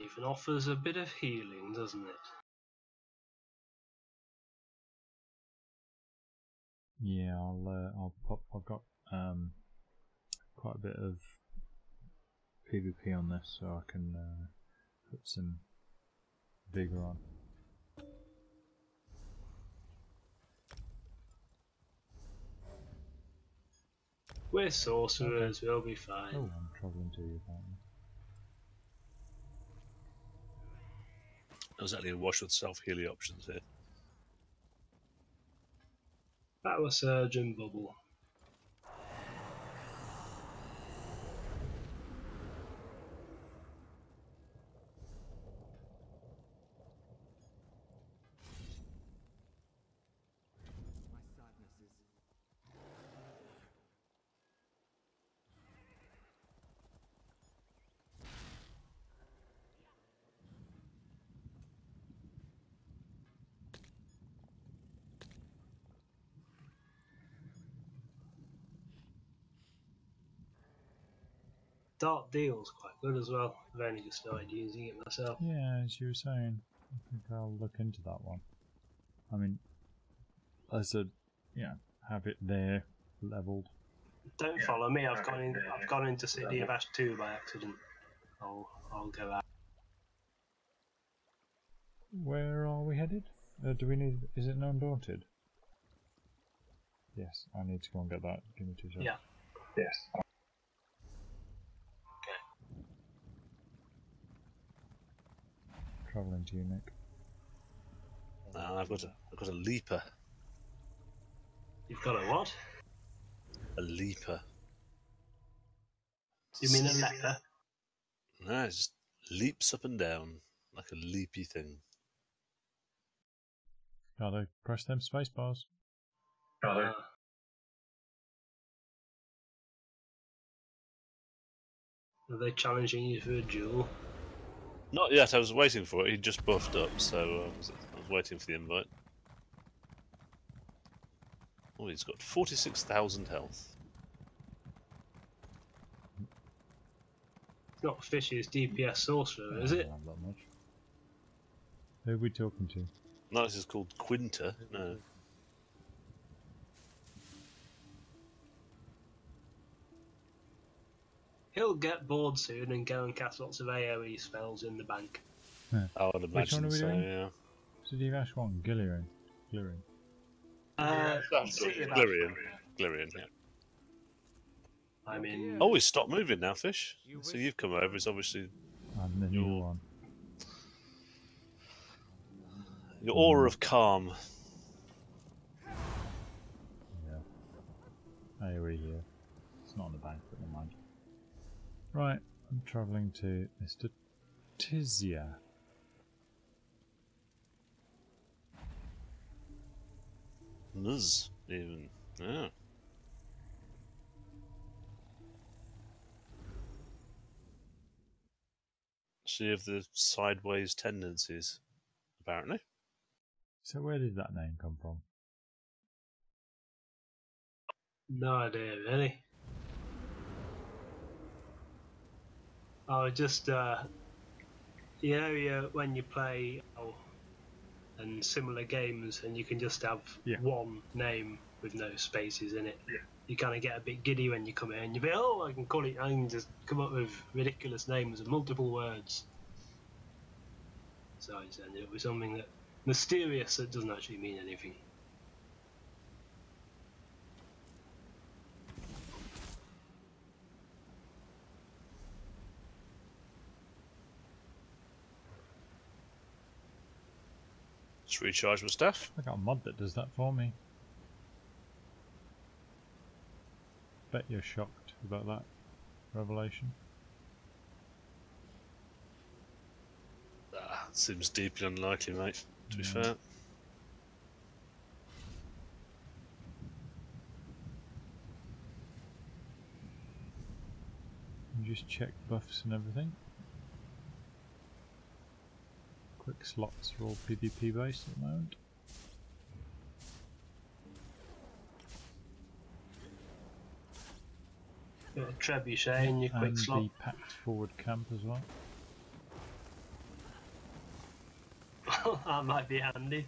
Even offers a bit of healing, doesn't it? Yeah, I'll pop. I've got quite a bit of PvP on this, so I can put some vigor on. We're sorcerers, we'll be fine. Oh, I'm travelling to you apparently. There's actually a wash with self-healing options here. Power Surge and Bubble. Dark Deal's quite good as well. I've only just started using it myself. Yeah, as you were saying, I think I'll look into that one. I mean, as a have it there leveled. Don't follow me. I've gone into City of Ash 2 by accident. I'll go out. Where are we headed? Do we need? Is it an Undaunted? Yes, I need to go and get that. Give me 2 seconds. Yeah. Yes. Travelling to you, Nick. I've got a leaper. You've got a what? A leaper. You mean a leper? No, it just leaps up and down like a leapy thing. Gotta press them space bars. Are they challenging you for a duel? Not yet, I was waiting for it. He just buffed up, so I was waiting for the invite. Oh, he's got 46,000 health. It's not Fishy's DPS sorcerer, is it? Not that much. Who are we talking to? No, this is called Quinta. No. He'll get bored soon and go and cast lots of AoE spells in the bank. I would imagine one are we so, doing? yeah. City of Ash 1, Gillian. City of Ash. Glirian, yeah. I mean, Oh, he's stopped moving now, Fish. So you've come over. It's obviously And the new one. your aura of calm. Yeah. AoE here. It's not on the bank, but never mind. Right, I'm travelling to Mr. Tizia. Nuz, even. Yeah. She of the sideways tendencies, apparently. So where did that name come from? no idea really. Oh, just when you play and similar games, and you can just have one name with no spaces in it. Yeah. You kind of get a bit giddy when you come in, and you be, I can just come up with ridiculous names of multiple words. So I just ended up with something that mysterious that doesn't actually mean anything. Just recharge my stuff. I got a mod that does that for me. Bet you're shocked about that revelation. Seems deeply unlikely, mate, to be fair. You just check buffs and everything. Quick slots are all PvP based at the moment. Bit of trebuchet in your quick and slot. the packed forward camp as well. That might be handy.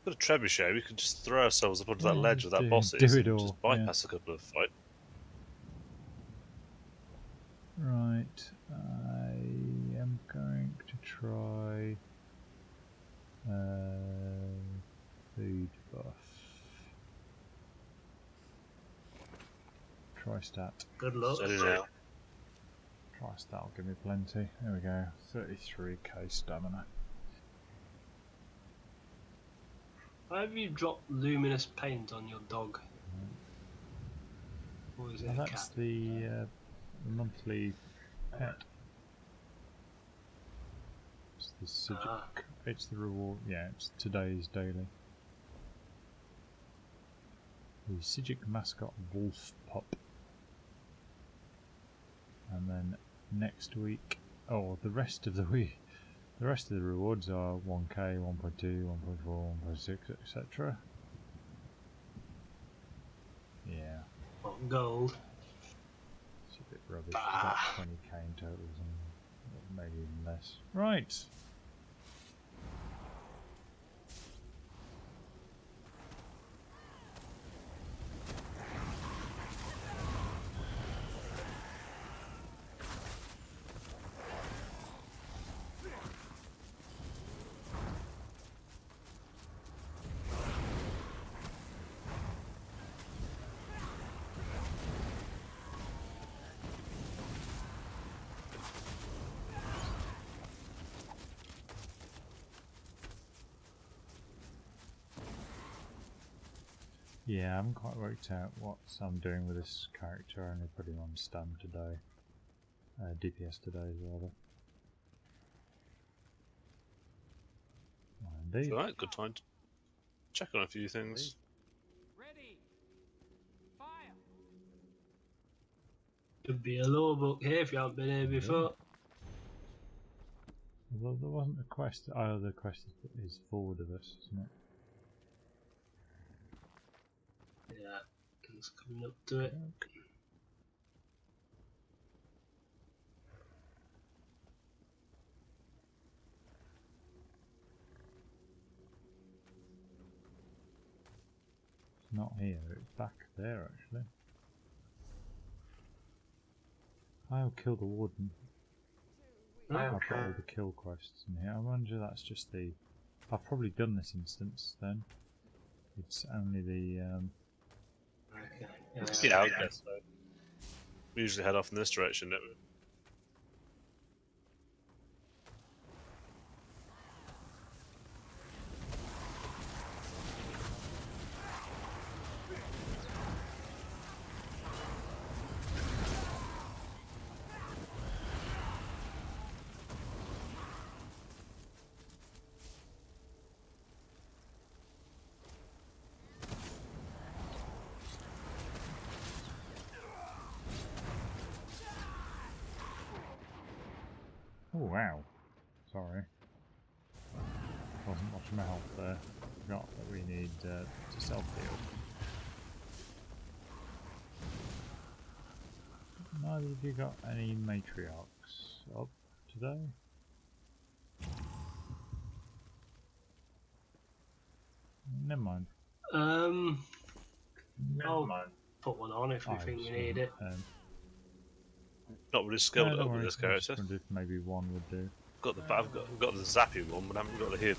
Got a trebuchet, we could just throw ourselves up onto that Yeah, ledge with that do bosses it and all, just bypass a couple of fights. Right, I am going to try food buff. Try stat. Good luck. Steady now. Try stat will give me plenty. There we go. 33k stamina. Why have you dropped luminous paint on your dog? Or is it a That's cat? the monthly pet. It's the Sigic. It's the reward. Yeah, it's today's daily. The Sigic mascot Wolf Pup. And then next week, the rest of the week, the rest of the rewards are 1k, 1.2, 1.4, 1.6, etc. Yeah. Oh, gold. It's a bit rubbish. About 20k in total, maybe even less. Right. Yeah, I haven't quite worked out what I'm doing with this character. I only put him on stand today. DPS today, rather. Indeed. Alright, good time to check on a few things. Ready. Fire. Could be a law book here if you haven't been here before. Well, there wasn't a quest. Oh, the quest is forward of us, isn't it? Yeah, it's coming up to it. It's not here, it's back there actually. I'll kill the warden. I've got all the kill quests in here. I wonder if that's just the... I've probably done this instance then. It's only the... Okay. Yeah, I guess so. We usually head off in this direction, don't we? Oh wow. Sorry. Wasn't watching my health there. Forgot that we need to self-heal. Neither of you got any matriarchs up today? Never mind. I'll put one on if we think we need it. Not really skilled No, up with this character. If maybe one would do. I've got the zappy one, but I haven't got the hit.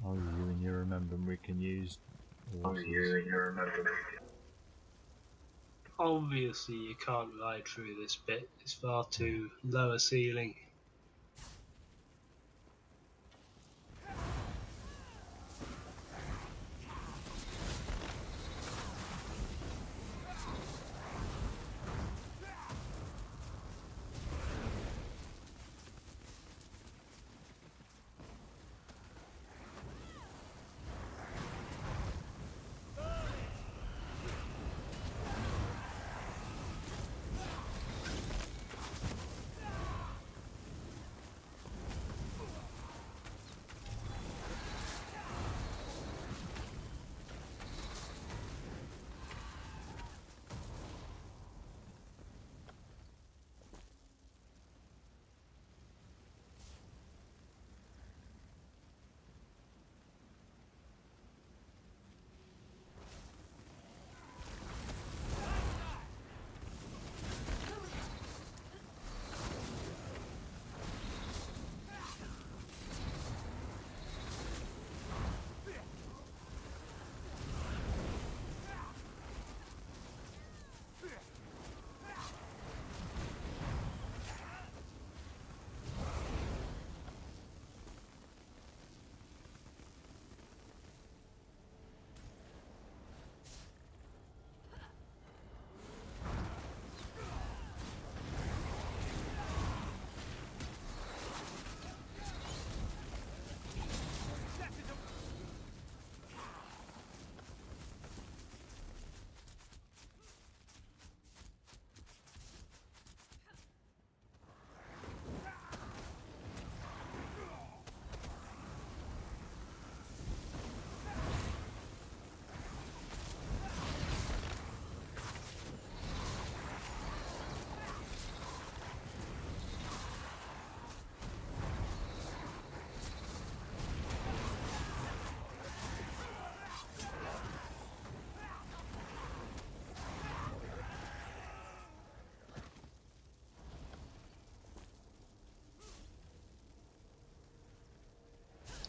Oh, you and you remember we can use horses. Obviously, you can't ride through this bit. It's far too low a ceiling.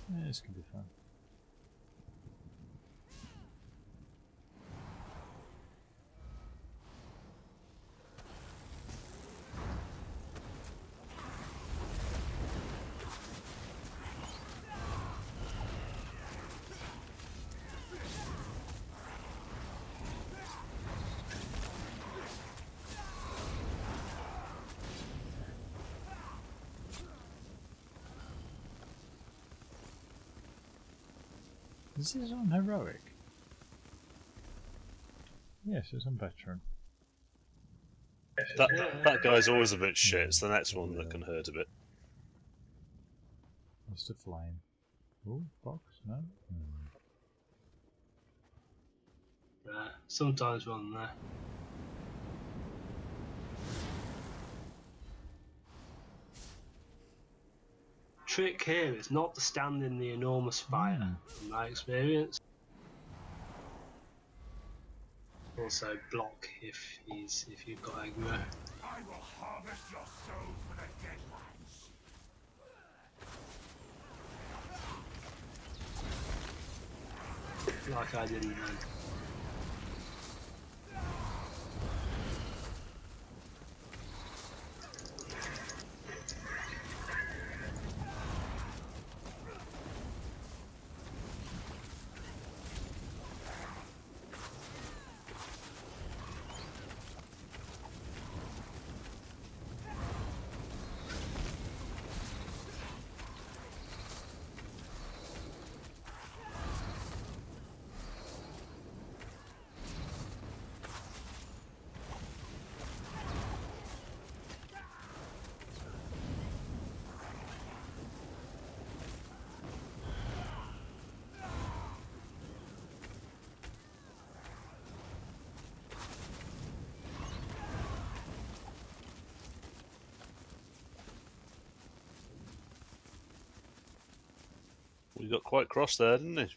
Yeah, this could be fun. Is this on heroic? Yes, it's on veteran. That guy's always a bit shit. It's the next one that can hurt a bit. Mr. Flame. Oh, box? No? Sometimes one there. Trick here is not to stand in the enormous fire, in my experience. Also block if you've got aggro. I will harvest your soul for the Deadlands. Like I didn't then. Well, he got quite cross there, didn't he?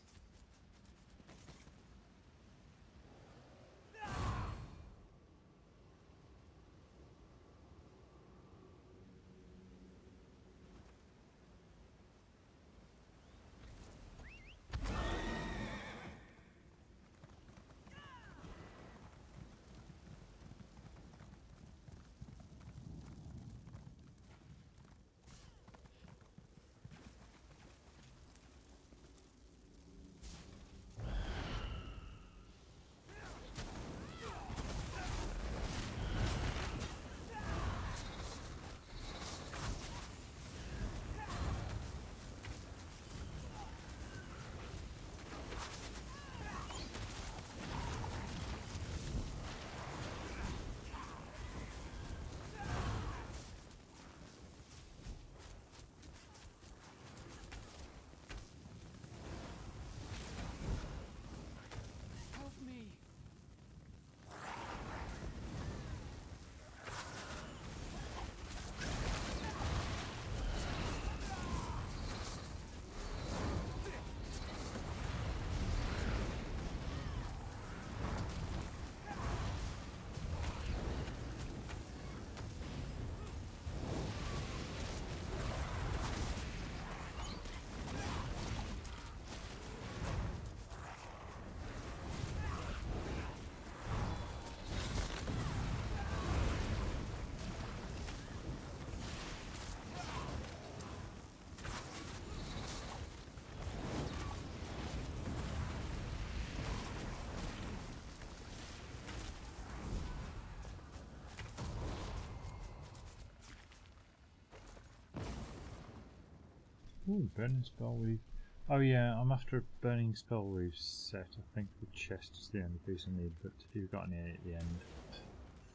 Ooh, burning spell weave. Oh yeah, I'm after a burning spell weave set. I think the chest is the only piece I need, but if you've got any at the end,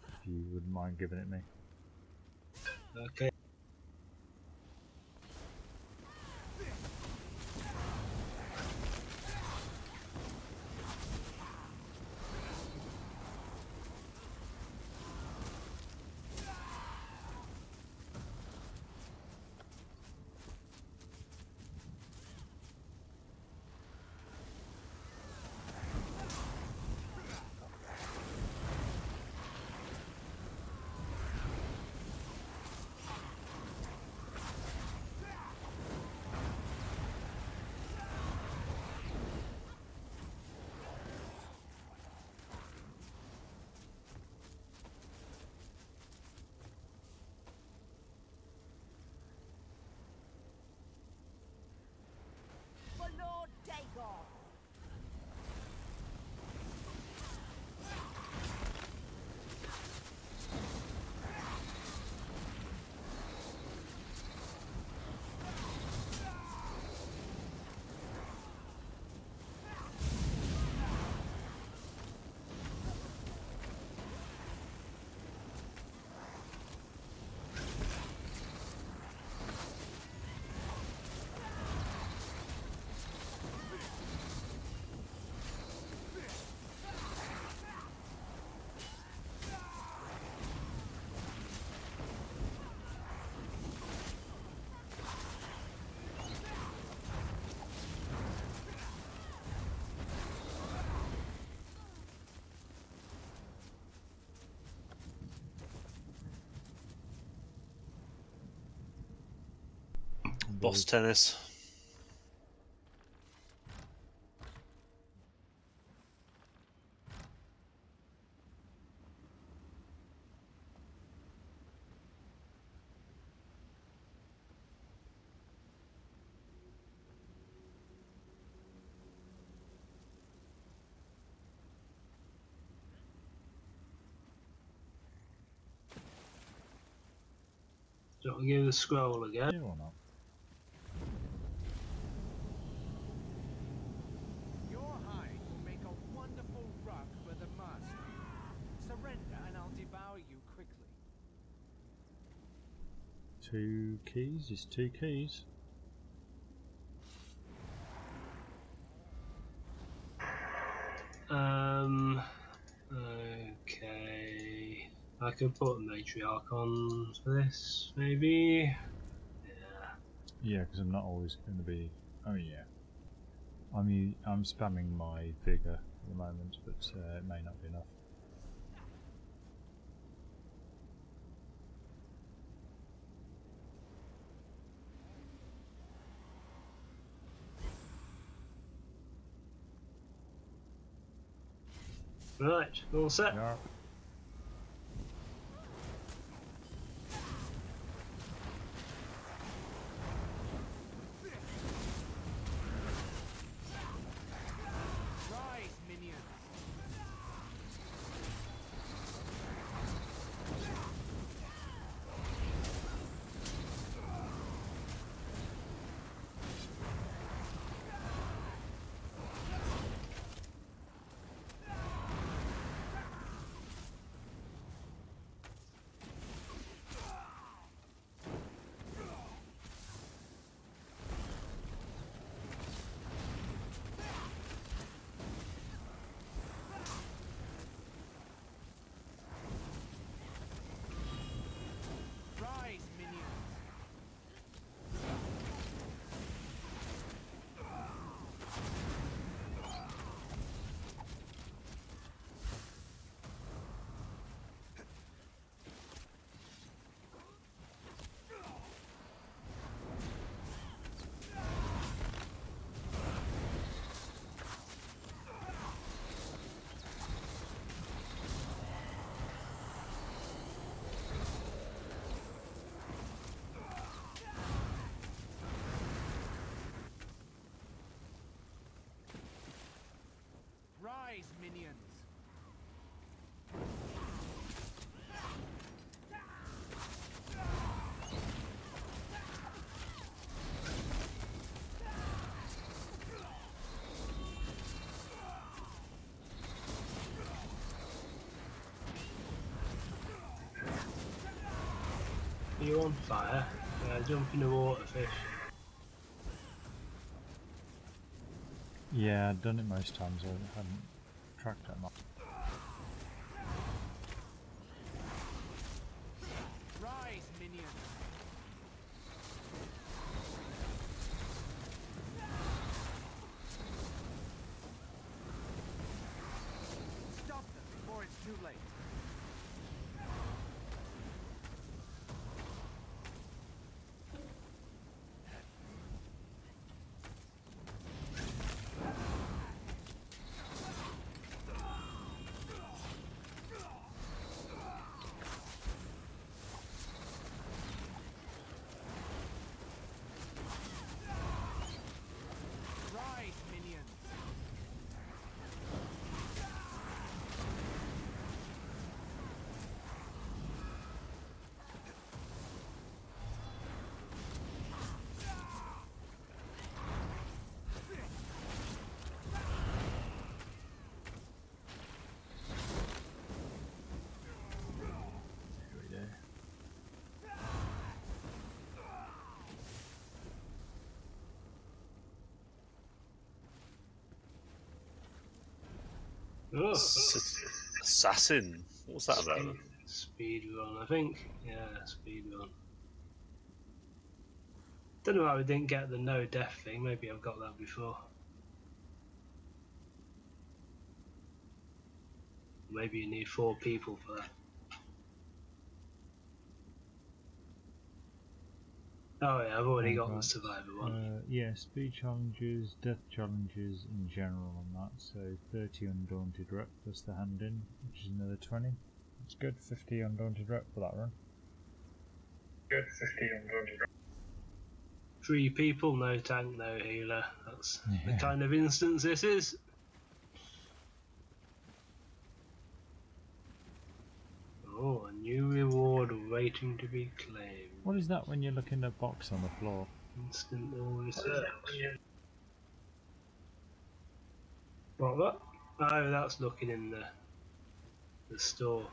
if you wouldn't mind giving it me. Okay. For Lord Dagon! Boss tennis. Do you want to give the scroll again? Yeah, or not? Your hide will make a wonderful rug for the master. Surrender and I'll devour you quickly. 2 keys is 2 keys. Okay. I could put a matriarch on for this, maybe. Yeah, because I'm not always going to be. Oh yeah. I'm spamming my vigor at the moment, but it may not be enough. Right, all set. Yeah. Rise, minions! Rise, minions! Rise, minions! you on fire? Jump in the water, fish. Yeah, I've done it most times. I hadn't tracked it much. Rise, minions. Stop them before it's too late. Rise, minions. Here we go. Oh, Assassin. What's that about? Speed run, I think. Yeah, speed run. Don't know why we didn't get the no death thing. Maybe I've got that before. Maybe you need 4 people for that. Oh yeah, I've already got the survivor one. Yeah, speed challenges, death challenges in general on that. So 30 undaunted rep plus the hand in, which is another 20. It's good. 50 undaunted rep for that run. Good 50 undaunted. 3 people, no tank, no healer. That's the kind of instance this is. Oh, a new reward waiting to be claimed. What is that when you look in the box on the floor? Instant research. What? Oh, that's looking in the store.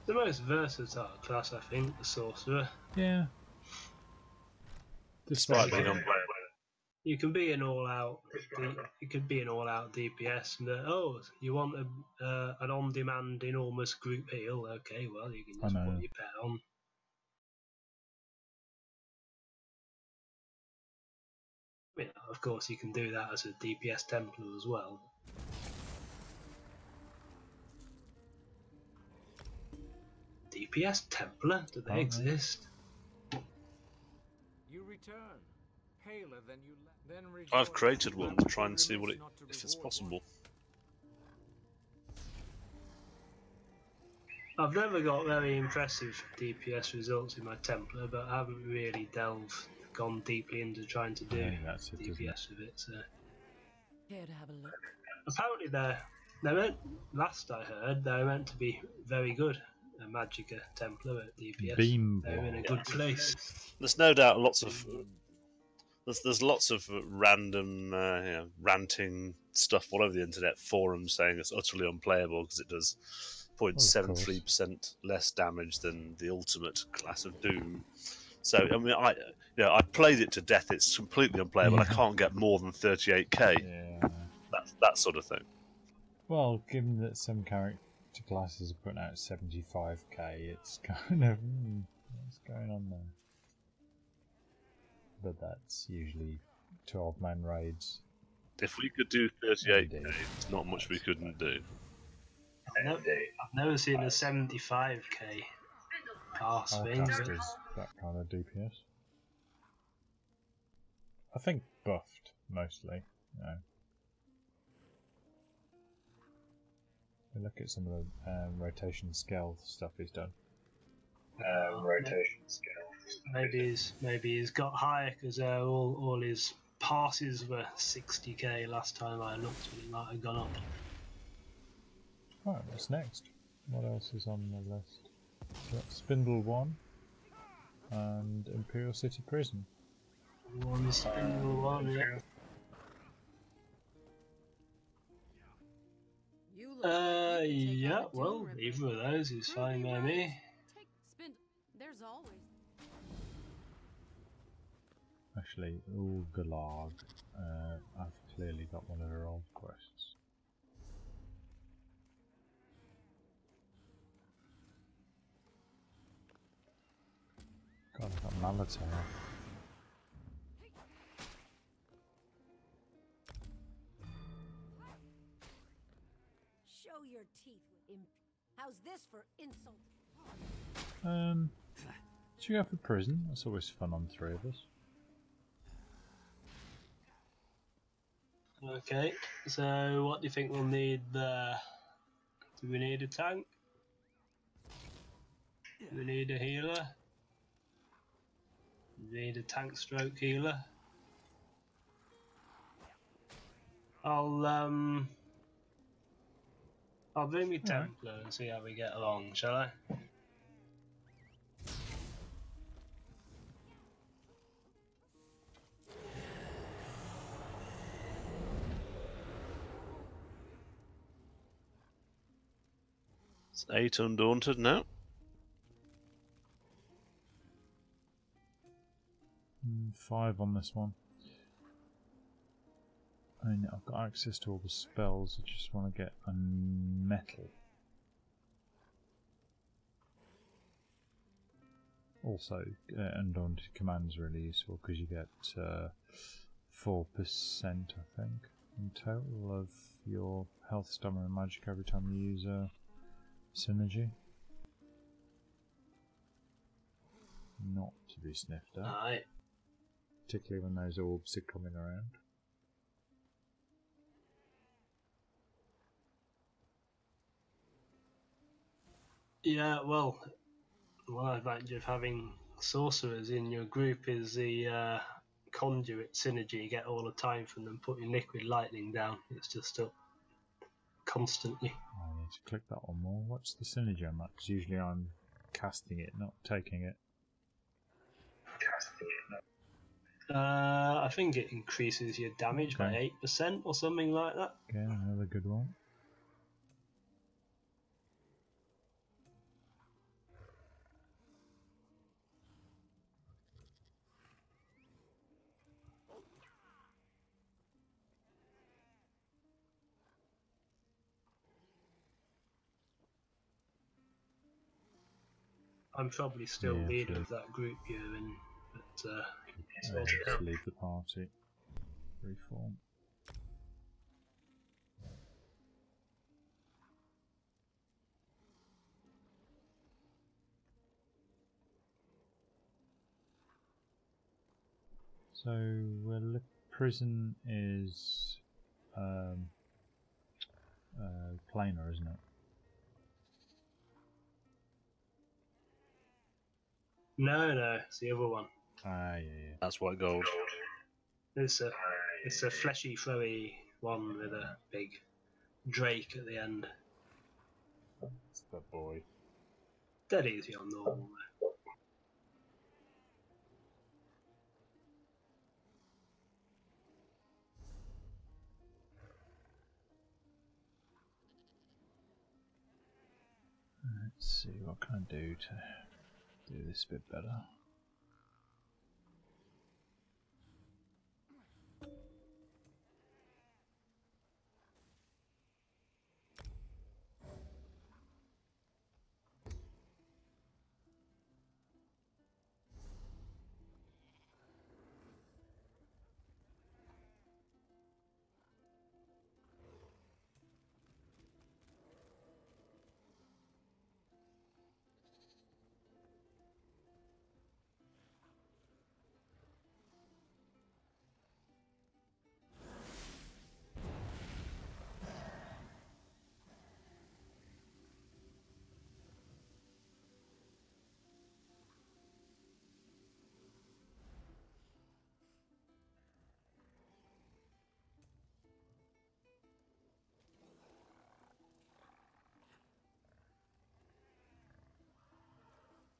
The most versatile class, I think, the sorcerer. Yeah. Despite being unplayable. You can be an all-out. You could be an all-out DPS, and you want an on-demand enormous group heal? Okay, well you can just put your pet on. I mean, of course, you can do that as a DPS Templar as well. DPS Templar? Do they exist? You return, paler than you left. Then I've created one to try and see what if it's possible. I've never got very impressive DPS results in my Templar, but I haven't really gone deeply into trying to do DPS with it. So Care to have a look? apparently they're meant, last I heard, they're meant to be very good. A Magicka Templar at DPS. They're in a good place. There's no doubt there's lots of random ranting stuff all over the internet forums saying it's utterly unplayable because it does 0.73% less damage than the ultimate class of Doom. So I mean, I played it to death. It's completely unplayable. I can't get more than 38k. Yeah. That sort of thing. Well, given that some character, to classes are putting out 75k, it's kind of what's going on there? But that's usually 12-man raids. If we could do 38k, there's not much we couldn't do. I've never seen a 75k pass thing. Cast is that kind of DPS. I think buffed mostly. You know. We look at some of the rotation scale stuff he's done. Rotation scale. Maybe he's got higher because all his passes were 60k last time I looked, and it might have gone up. Right, what's next? What else is on the list? So that's Spindle 1 and Imperial City Prison. One Spindle 1, yeah. Yeah, well, either of those is fine by me. There's always. Actually, Gulag. I've clearly got one of her old quests. God, I've got Malatar. Show your teeth with imp. How's this for insult? Should we go for prison? That's always fun on 3 of us. Okay, so what do you think we'll need there? Do we need a tank? Do we need a healer? Do we need a tank stroke healer? I'll bring me Templar and see how we get along, shall I? It's 8 Undaunted now. 5 on this one. I mean, I've got access to all the spells, I just want to get a metal. Also, Undaunted Command is really useful because you get 4%, I think, in total of your health, stamina, and magic every time you use a synergy. Not to be sniffed at. Alright. Particularly when those orbs are coming around. Yeah, well, one advantage of having sorcerers in your group is the conduit synergy you get all the time from them putting liquid lightning down. It's just up constantly. I need to click that one more. What's the synergy on that? Because usually I'm casting it, not taking it. I think it increases your damage by 8% or something like that. Okay, another good one. I'm probably still leader of that group you're in, but just leave the party. Reform. So, well, prison is planar, isn't it? No, it's the other one. Ah, yeah. That's white gold. It's a fleshy, throwy one with a big drake at the end. It's the boy. Dead easy on normal. Let's see what can I do to do this a bit better.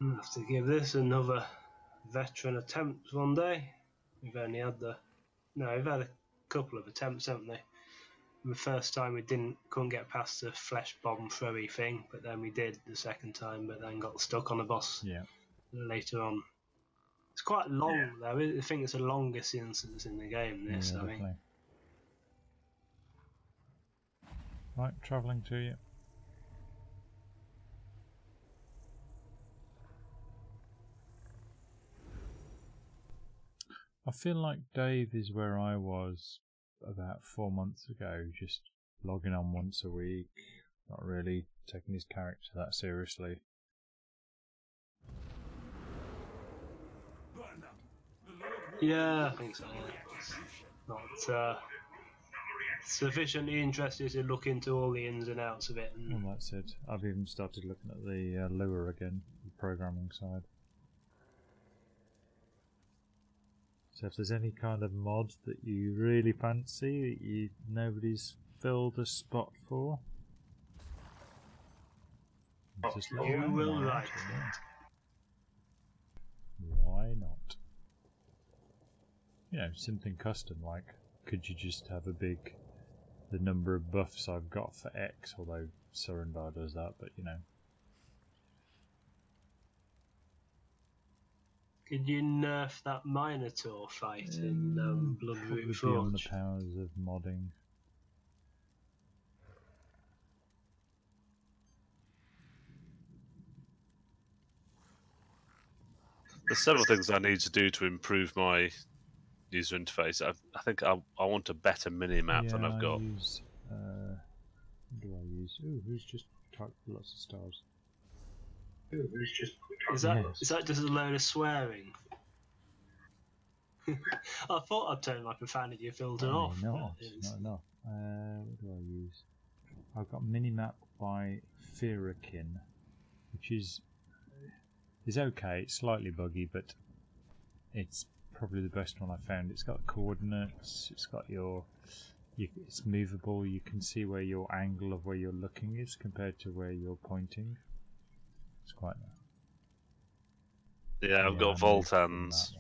I'll have to give this another veteran attempt one day. We've only had we've had a couple of attempts, haven't they? The first time we couldn't get past the flesh bomb throwy thing, but then we did the second time, but then got stuck on a boss later on. It's quite long though. I think it's the longest instance in the game. This, Yeah, I think. definitely. Right, travelling to you. I feel like Dave is where I was about 4 months ago, just logging on once a week, not really taking his character that seriously. Yeah, I think so. Yeah. It's not sufficiently interested to look into all the ins and outs of it. And Well, that's it. I've even started looking at the lure again, the programming side. So if there's any kind of mod that you really fancy that nobody's filled a spot for, just let me know. you will Why not? like Yeah. it. Why not? You know, something custom, like, could you just have the number of buffs I've got for X, although Surrendar does that, but you know. Could you nerf that Minotaur fight in Bloodroot Probably beyond the Forge? powers of modding. There's several things I need to do to improve my user interface. I think I want a better mini map than I've got. Use, what do I use? Ooh, who's just typed lots of stars? Is that just a load of swearing? I thought I'd turn my profanity filter off. Not enough. What do I use? I've got minimap by Firakin, which is okay. It's slightly buggy, but it's probably the best one I found. It's got coordinates. It's got it's movable. You can see where your angle of where you're looking is compared to where you're pointing. It's quite nice. Yeah, I've got Voltans.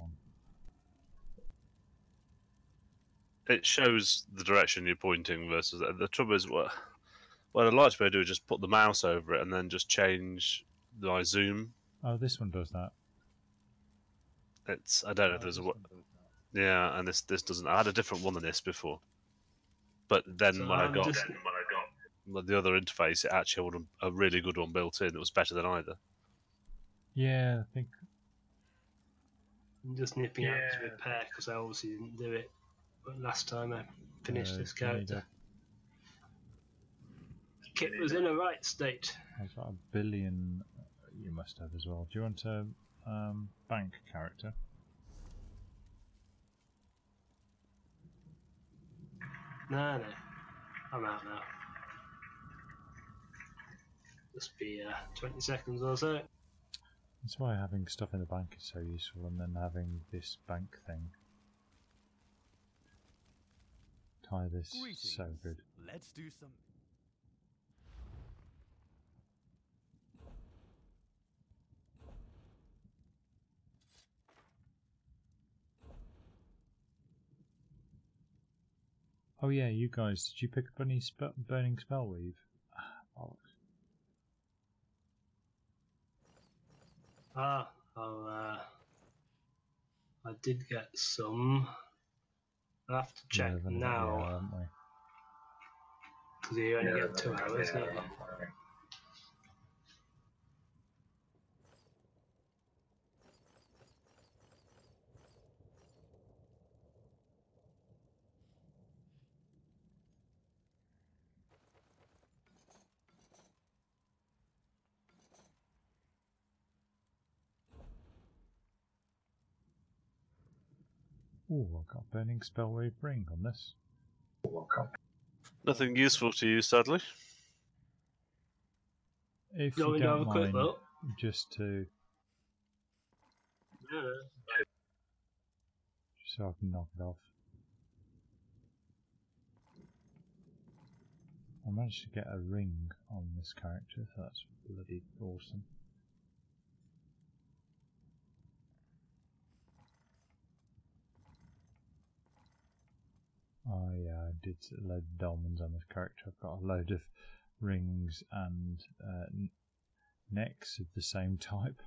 It shows the direction you're pointing versus the trouble is what I'd like to be able to do is just put the mouse over it and then just change my zoom. Oh, this one does that. I don't know if there's yeah, and this doesn't. I had a different one than this before, but then So when I got the other interface, it actually had a really good one built in. It was better than either. Yeah, I think. I'm just nipping out to repair because I obviously didn't do it. But last time I finished this character, the kit was in a right state. I've got 1 billion. You must have as well. Do you want a bank character? No, I'm out now. Just be 20 seconds or so. That's why having stuff in the bank is so useful, and then having this bank thing. Tie this so good. Let's do some. Oh yeah, you guys, did you pick up any burning spell weave? I did get some. I'll have to check now. Because you only get 2 hours, don't you? Oh, I've got burning spell wave ring on this. Nothing useful to you, sadly. If you don't mind, just to... Just so I can knock it off. I managed to get a ring on this character, so that's bloody awesome. did a load of dolmens on this character. I've got a load of rings and necks of the same type.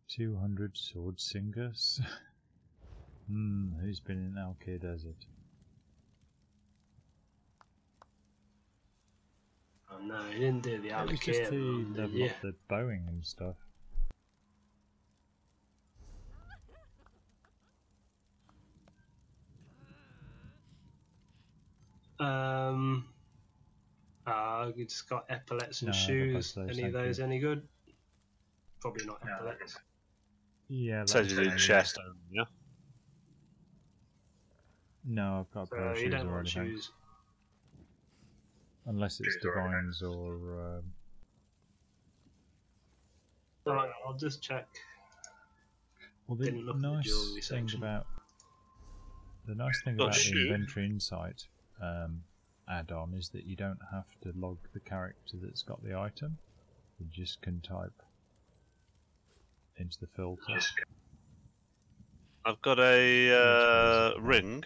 "200 sword singers." Who's been in Alkir Desert? Oh no, you didn't do the It was just Alakir to one, did level you? up the bowing and stuff. You just got epaulets and No, I got shoes. both those, Any of thank those you. any good? Probably not epaulets. Yeah, that Says was you did fine. chest only, yeah? No, I've got a pair So of you shoes don't want already, thanks. shoes. Unless it's divines or Alright, I'll just check. well, the Didn't look at the nice jewellery thing section. about Oh, the shoot. inventory insight add-on is that you don't have to log the character that's got the item. You just can type into the filter. I've got a That's crazy. ring.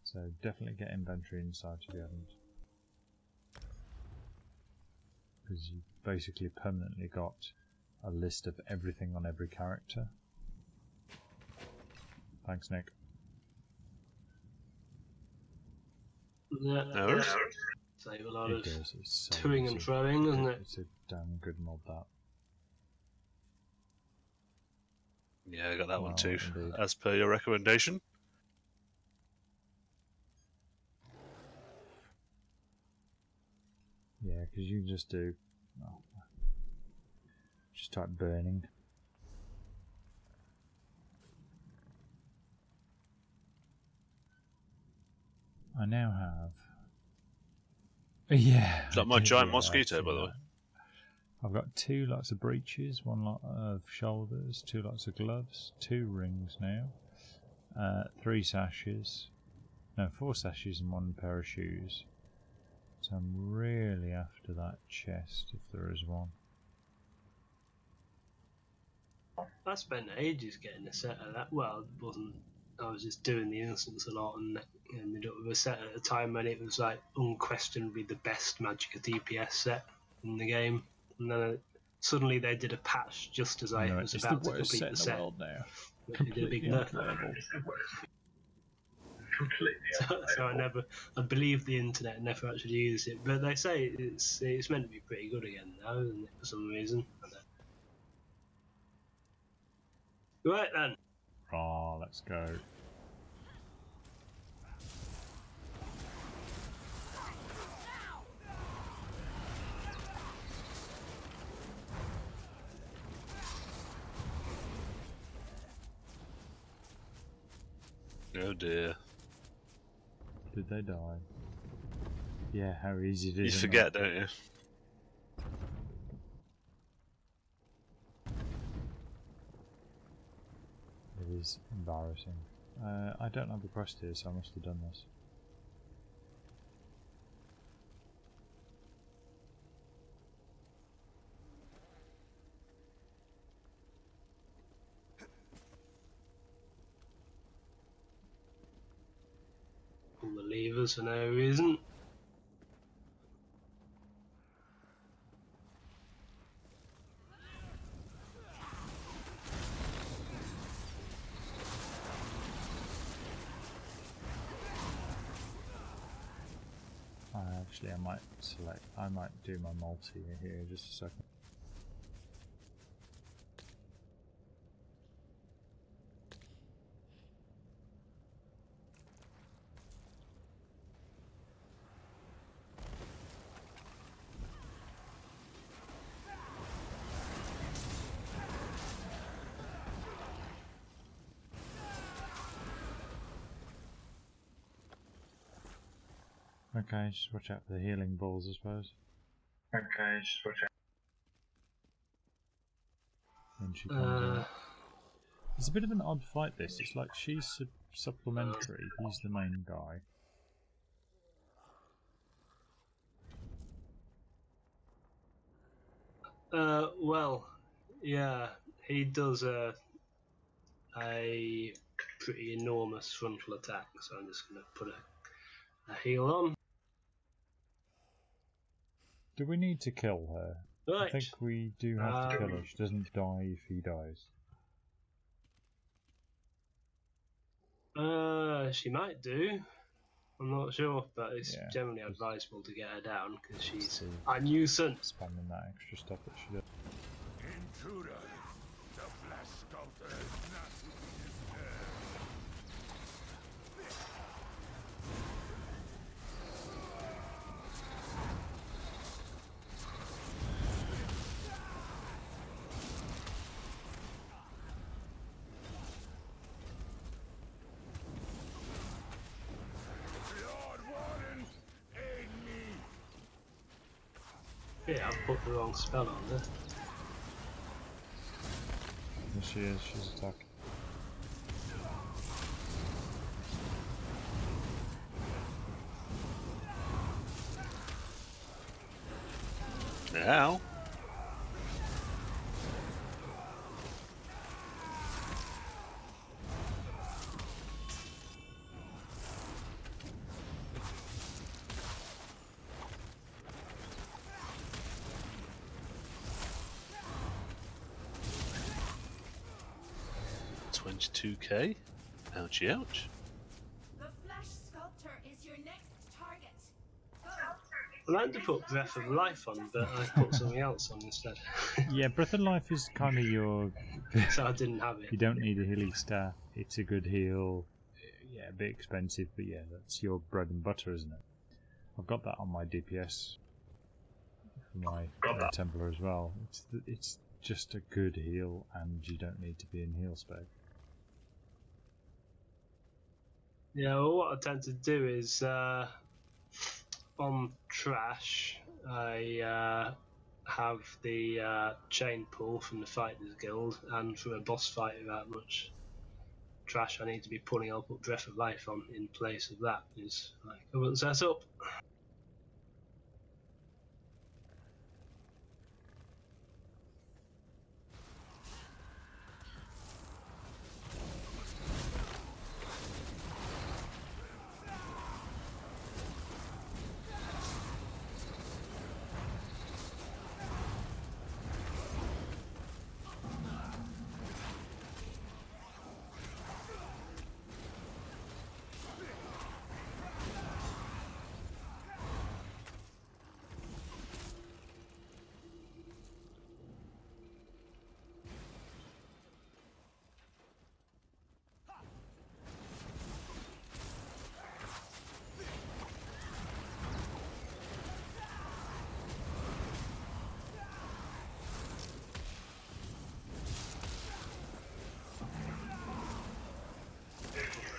So definitely get inventory insight if you haven't, because you basically permanently got a list of everything on every character. Thanks, Nick. Yeah, No worries. save a lot It of does. It's so toing easy. and throwing, isn't it? It's a damn good mod, that. Yeah, I got that one Well, too, indeed. as per your recommendation. Yeah, because you can just do. Just type burning. I now have. Yeah. Is that I my did, giant yeah, mosquito, I've by seen the way? that. I've got 2 lots of breeches, 1 lot of shoulders, 2 lots of gloves, 2 rings now, 3 sashes, no, 4 sashes and 1 pair of shoes. So I'm really after that chest, if there is one. I spent ages getting a set of that. Well, it wasn't. I was just doing the instance a lot and ended up with a set at a time when it was like unquestionably the best Magicka DPS set in the game. And then suddenly they did a patch just as I was It's the about to worst complete set the in the set. world now. They did a big Completely nerf. unplayable. So I believe the internet and never actually used it, but they say it's meant to be pretty good again now, isn't it? For some reason. Right then. Oh, let's go. Oh dear. Did they die? Yeah, how easy it is. You isn't forget, it? don't you? It is embarrassing. I don't have the quest here, so I must have done this. Pull the levers for no reason. Actually, I might do my multi here just a second. Okay, just watch out for the healing balls, I suppose. Okay, just watch out. When she comes out. It's a bit of an odd fight, this. It's like she's supplementary, he's the main guy. Well, yeah, he does a pretty enormous frontal attack, so I'm just going to put a heal on. Do we need to kill her? Right. I think we do have to kill her. She doesn't die if he dies. She might do. I'm not sure, but it's Yeah, generally just advisable to get her down because she's see. a nuisance. Spamming that extra stuff that she does. Intruder! The Flash Sculptor is not to be disturbed. Lord Warden, aid me! Yeah, I've put the wrong spell on there. There she is, she's attacking. Now. $22K. Ouchie, ouch. The Flash Sculptor is your next target. I meant to put Breath of Life on, but I put something else on instead. Yeah, Breath of Life is kind of your... So I didn't have it. You don't need a healing staff. It's a good heal. Yeah, a bit expensive, but yeah, that's your bread and butter, isn't it? I've got that on my DPS for my Templar as well. It's just a good heal, and you don't need to be in heal spec. Yeah, well, what I tend to do is on trash, I have the chain pull from the Fighters Guild, and for a boss fight without much trash I need to be pulling, I'll put Breath of Life on in place of that. Is my current setup.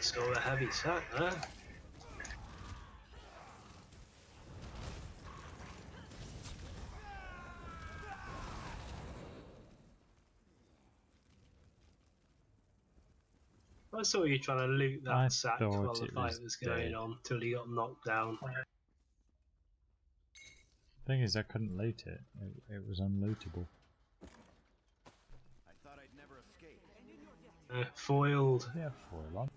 So a heavy sack there. I saw you trying to loot that I sack thought while the it fight was was going dead. on till he got knocked down. Thing is, I couldn't loot it. It was unlootable. I thought I'd never escape. Foiled. Yeah, foil on.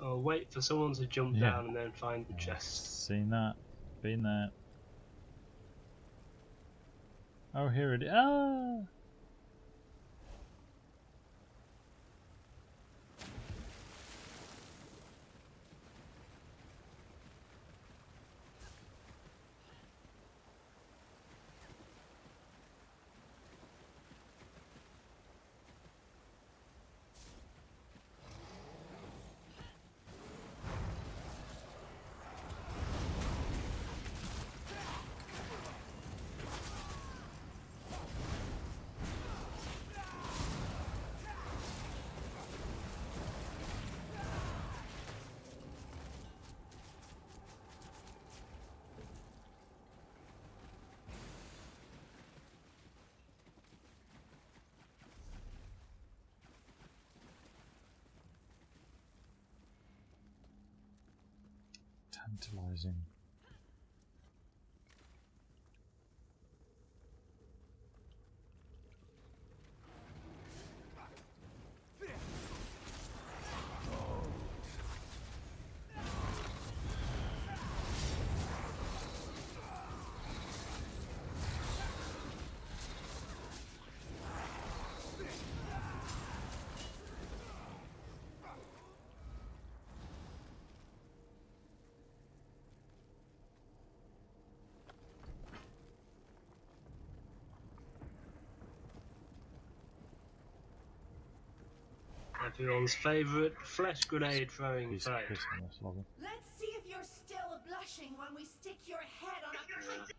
I'll wait for someone to jump Yeah. down and then find the chest. Seen that. Been there. Oh, here it is. Ah! Tantalizing. Everyone's favourite flesh grenade throwing Piece of fight. piss on this level. Let's see if you're still blushing when we stick your head on a pike.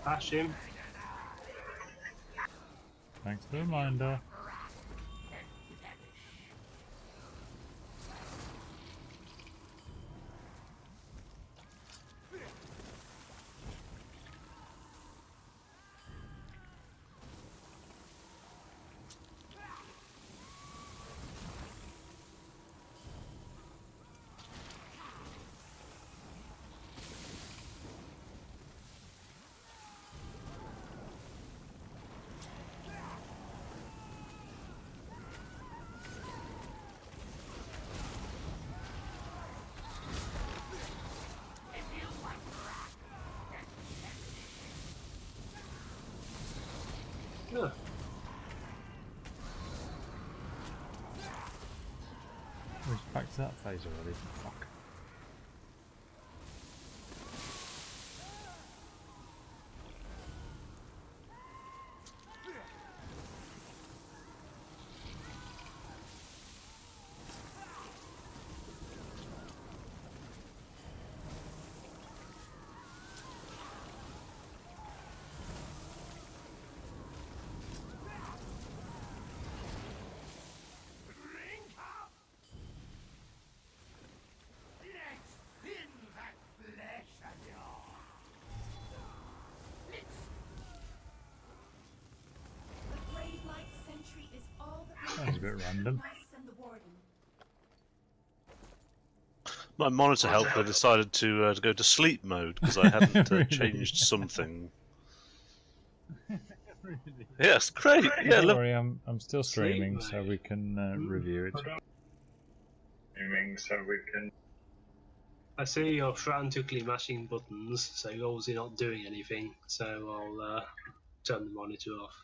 Bash him. Thanks for the reminder. Ugh. We're back to that phase already. Fuck. The Brave Light Sentry is all that That was a bit random. us and the Warden. My monitor helper decided to go to sleep mode because I hadn't Really? changed something. Really? Yes, great. Yeah, Don't look. worry, I'm still Sleep streaming, mode. so we can review it. So we can. I see you're frantically mashing buttons, so you're obviously not doing anything, so I'll turn the monitor off.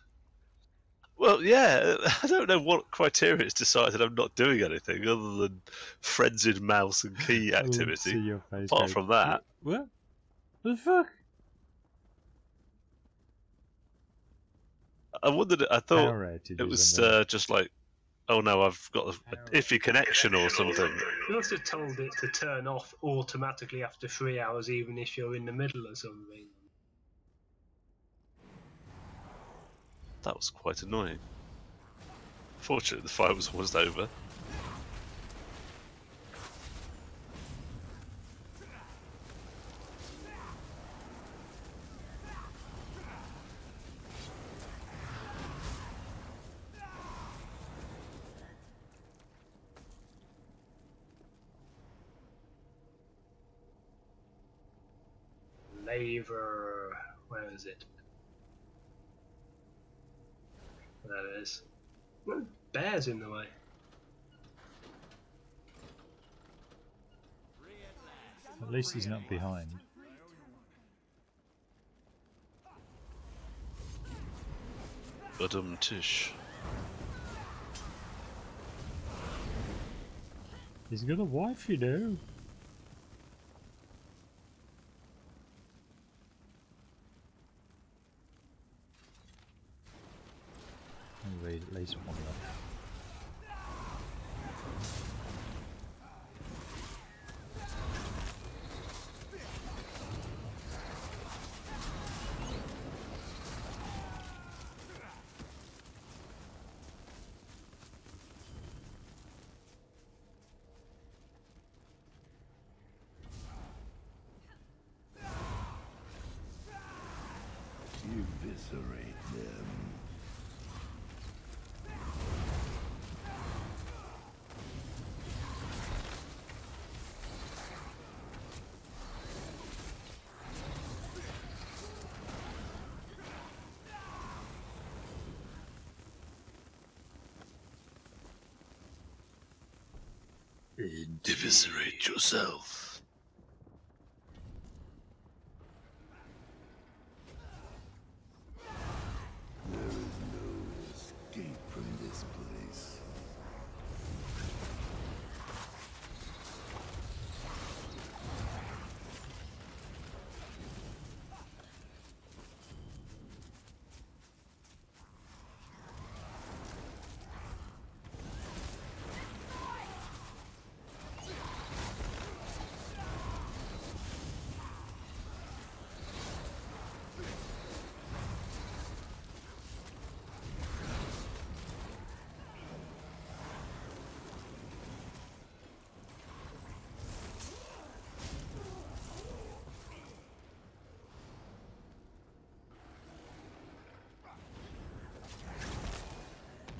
Well, yeah, I don't know what criteria it's decided I'm not doing anything other than frenzied mouse and key I love to see activity. your face Apart go, from that, What? What the fuck? I wondered. I thought Power outage it or was something. just like, oh no, I've got an iffy connection or something. You must have told it to turn off automatically after 3 hours, even if you're in the middle of something. That was quite annoying. Fortunately, the fight was almost over. favor. Where is it? There it is. Well, bear's in the way. At least he's not behind. Tish. He's got a wife, you know. Anyway, at least one left. Eviscerate them. Eviscerate yourself. There is no escape from this place.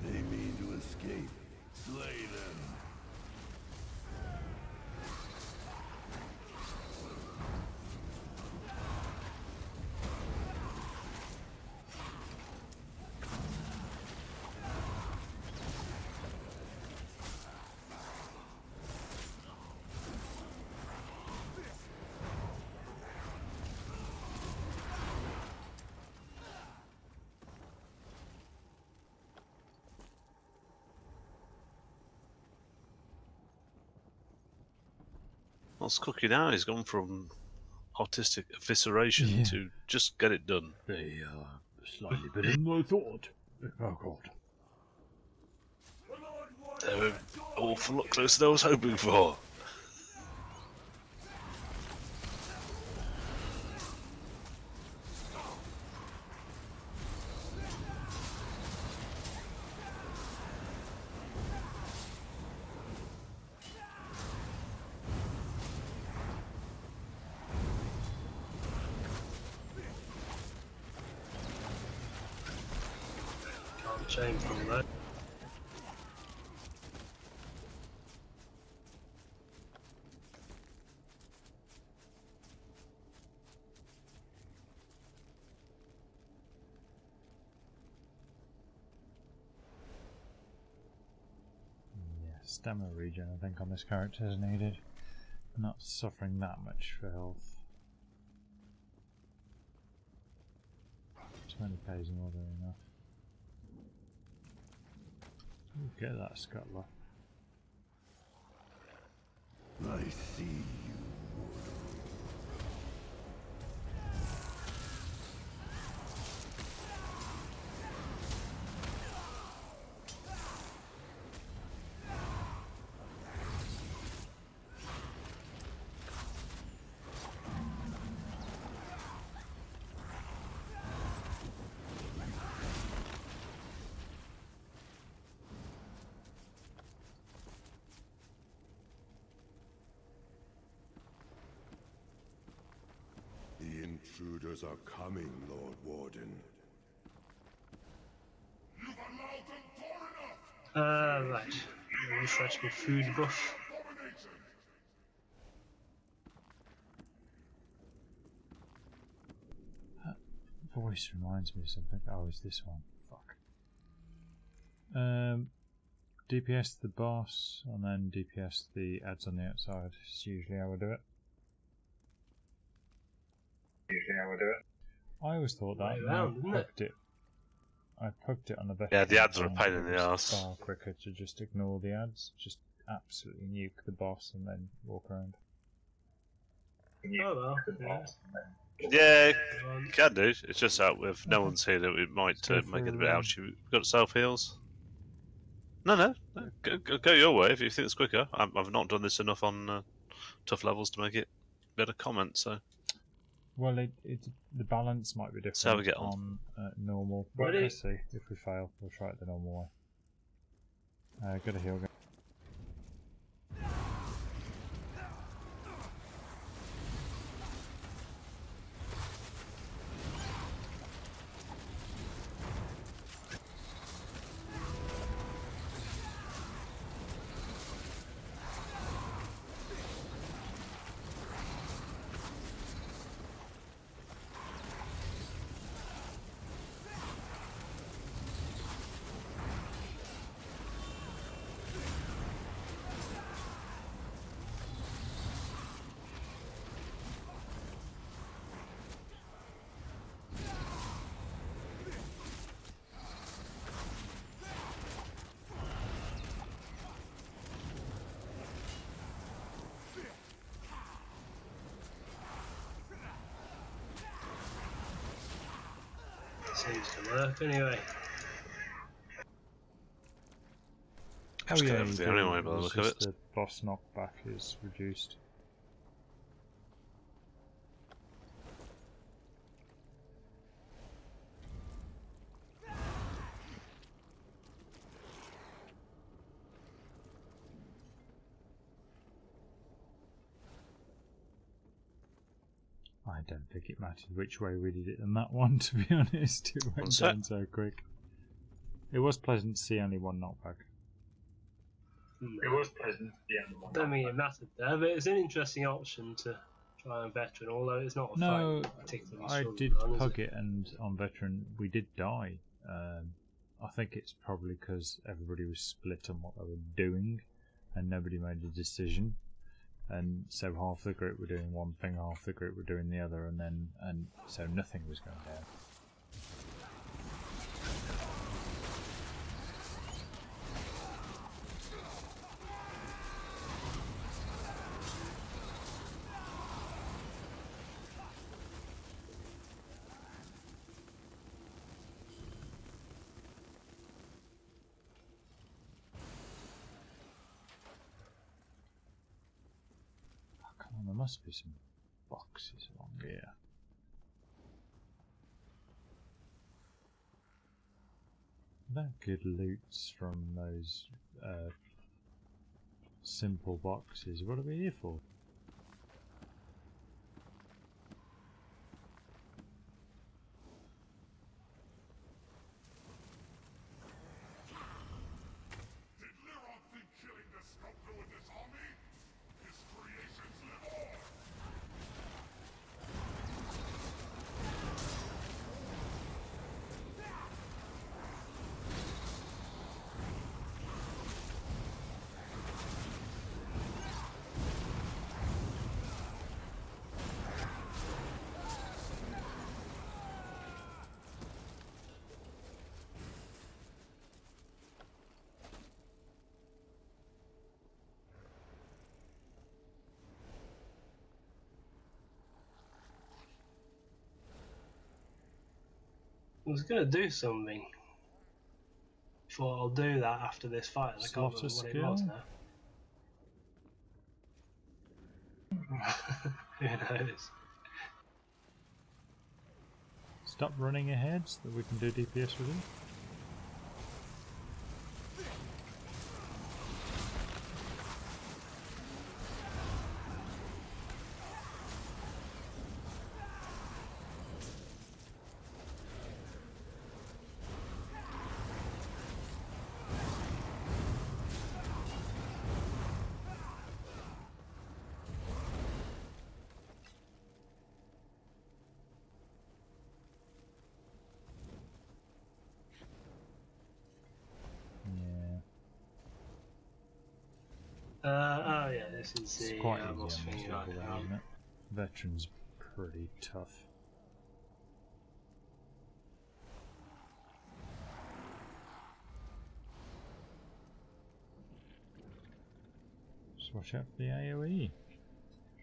They mean to escape. Slay them. What's cooking now? He's gone from artistic evisceration to just get it done. They are slightly better than I thought. Oh god. They were an awful lot closer than I was hoping for. Can't shame from that. Yeah, stamina regen I think on this character is needed. Not suffering that much for health. Too many pays more than enough. Ooh, get that scuttler. I see you. The intruders are coming, Lord Warden. You've allowed them far enough! Right. Refresh my food buff. voice reminds me of something. Oh, it's this one. Fuck. DPS the boss, and then DPS the ads on the outside. It's usually how I do it. I always thought that. Way round, isn't it? I poked it on the veteran. Yeah, the ads are a and pain it in the was arse. far quicker to just ignore the ads. Just absolutely nuke the boss and then walk around. Oh well. Yeah. Yeah, Um, can do. It's just out if no one's here that it might Go make it a for, bit ouchy. We've got self heals. No. Go your way if you think it's quicker. I've not done this enough on tough levels to make it better comment. So Well, the balance might be different how we get on. normal. What But do let's see. If we fail, we'll try it the normal way. Got a heal. seems to work anyway. Just get you everything do. anyway by the It's look of just it. the boss knockback is reduced. I don't think it mattered which way we did it on that one, to be honest. It went What's down so quick. It was pleasant to see only one knockback. It was pleasant at the end of Don't think it mattered there, but it's an interesting option to try on veteran, although it's not a No, fight particularly I strong did on, is pug it? it, and on veteran we did die. I think it's probably because everybody was split on what they were doing, and nobody made a decision. And so half the group were doing one thing, half the group were doing the other, and so nothing was going down. Oh, come on, there must be some boxes along here. That good loots from those simple boxes. What are we here for? Did Liron think killing the sculptor with his army? His creations live on! I was going to do something. Thought I'll do that after this fight. I can't Slaughter remember what it was skill? now. Who knows? Stop running ahead so that we can do DPS with him. Oh yeah, this is It's the quite easy on boss this thing, level, right? though, isn't it? Veteran's pretty tough. Just watch out for the AoE.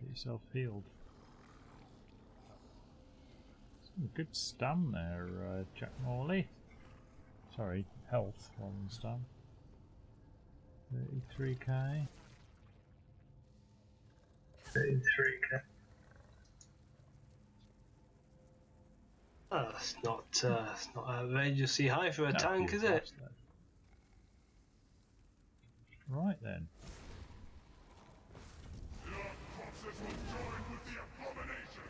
Get yourself healed. Some good stun there, Jack Morley. Sorry, health rather than stun. 33k. 33k. Oh, it's not outrageously high for a That'd tank, be is a it? boss, though. Right then. Your corpses will join with the abomination.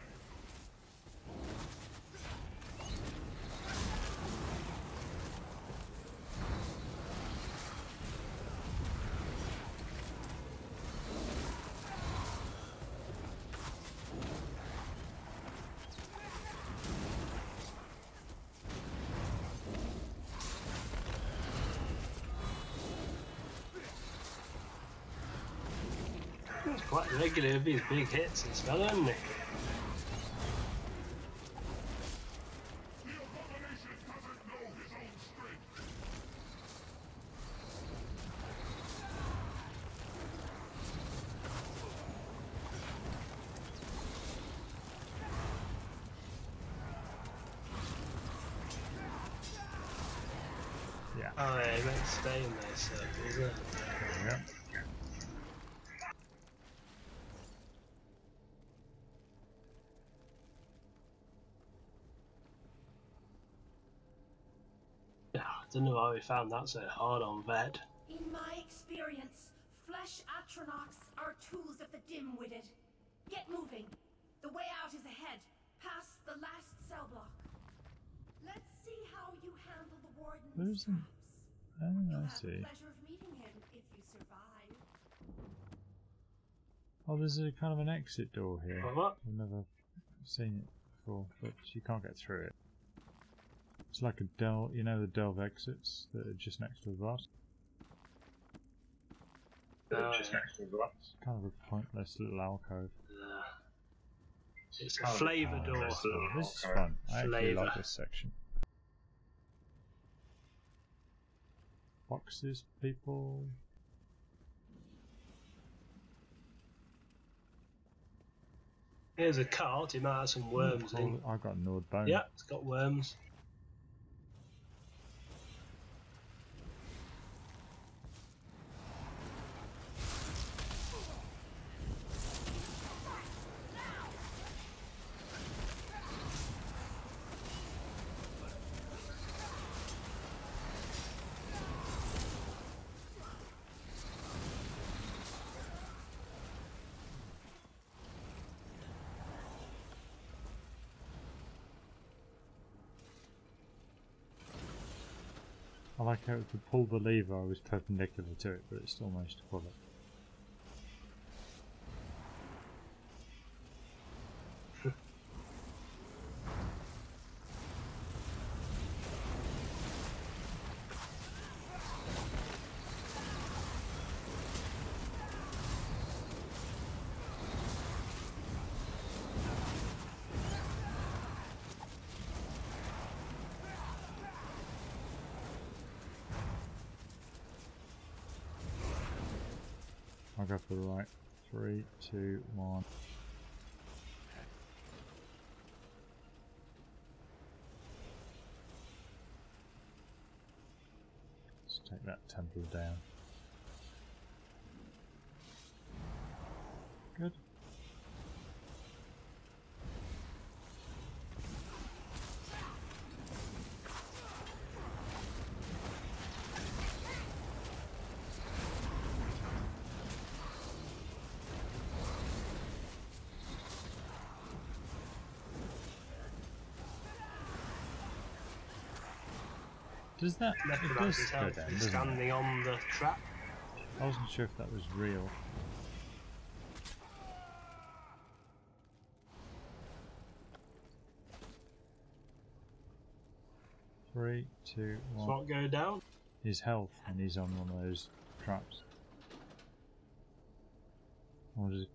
It's quite regular with these big hits, this fella, isn't it? The abomination doesn't know his own strength. Yeah. Oh yeah, let's stay in those circles, isn't it? Yeah. Yeah, I don't know how we found that so hard on Vet. In my experience, flesh atronachs are tools of the dim-witted. Get moving. The way out is ahead, past the last cell block. Let's see how you handle the warden's Where's the- traps. Oh, You'll I have the see. pleasure of meeting him if you survive. Oh, there's a kind of an exit door here. What? I've never seen it before, but you can't get through it. It's like a delve, you know the delve exits that are just next to the boss? Just next to the glass. It's kind of a pointless little alcove. It's a flavour door. Oh, this is fun. I actually Flavour. like this section. Boxes, people. Here's a cart, it might have some worms in. I got an gnawed bone. Yeah, it's got worms. I like how to pull the lever, I was perpendicular to it, but it still managed to pull it. I'll go for the right. 3, 2, 1. Let's take that temple down. Good. Does that? It Necromancer's does go health down, is doesn't it? standing on the trap. I wasn't sure if that was real. Three, two, Does one. what go down? His health, and he's on one of those traps. Or is it?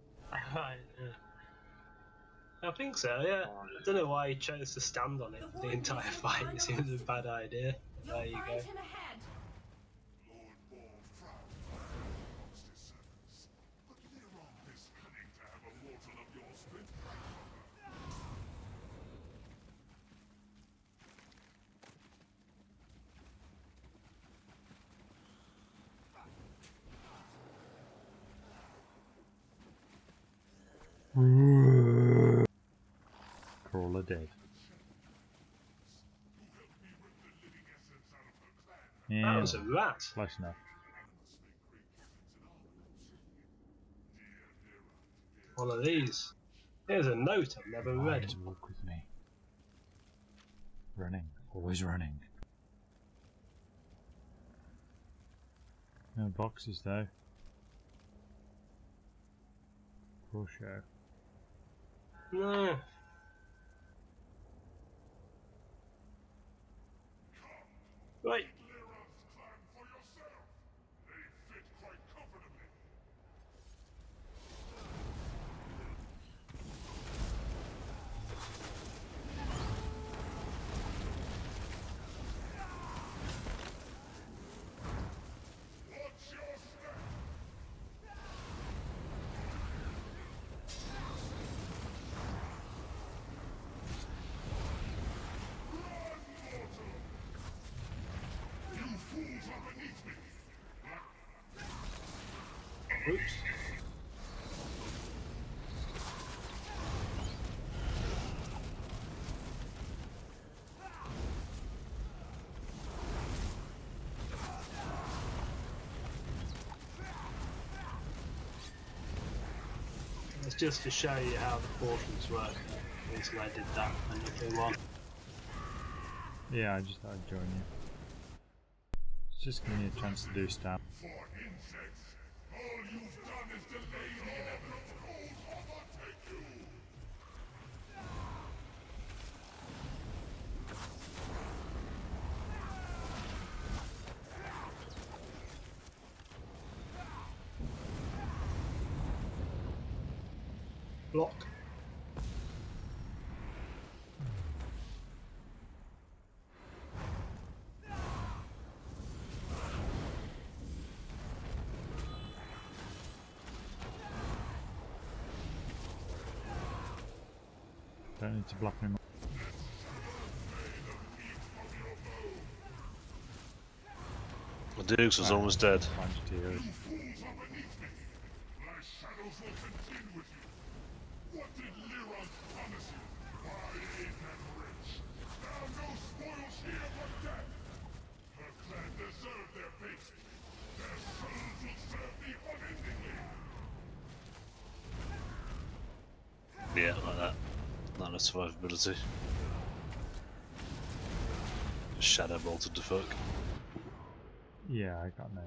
Right, yeah. I think so, yeah. I don't know why he chose to stand on it for the entire fight. It seems a bad idea. But there you go. Find him ahead. Lord Maul proud amongst his servants, but Leron is cunning to have a mortal of your spit right from her. Crawler dead. Yeah, That was a rat. close enough. One of these. Here's a note I've never read. Always walk with me. Running, always running. No boxes though. For sure. No. Right. Leron's clan for yourself. They fit quite comfortably. Watch your step. Run, mortal! You fools are beneath me. Oops. It's just to show you how the portals work. Basically, I did that and nothing wrong. Yeah, I just thought I'd join you. It's just giving me a chance to do stuff. For insects, all you've done is delay the inevitable cold overtake you. Block. Don't need to block anymore. The Dukes was almost dead. Plunged to you. Fools are beneath me. My shadows will contend with you. What did Leron promise you? Wide and rich. Now no spoils here but death. Her clan deserve their fate. Their souls will serve me unendingly. Yeah, like that. Not enough survivability. Just shadow bolted to fuck. Yeah, I got no.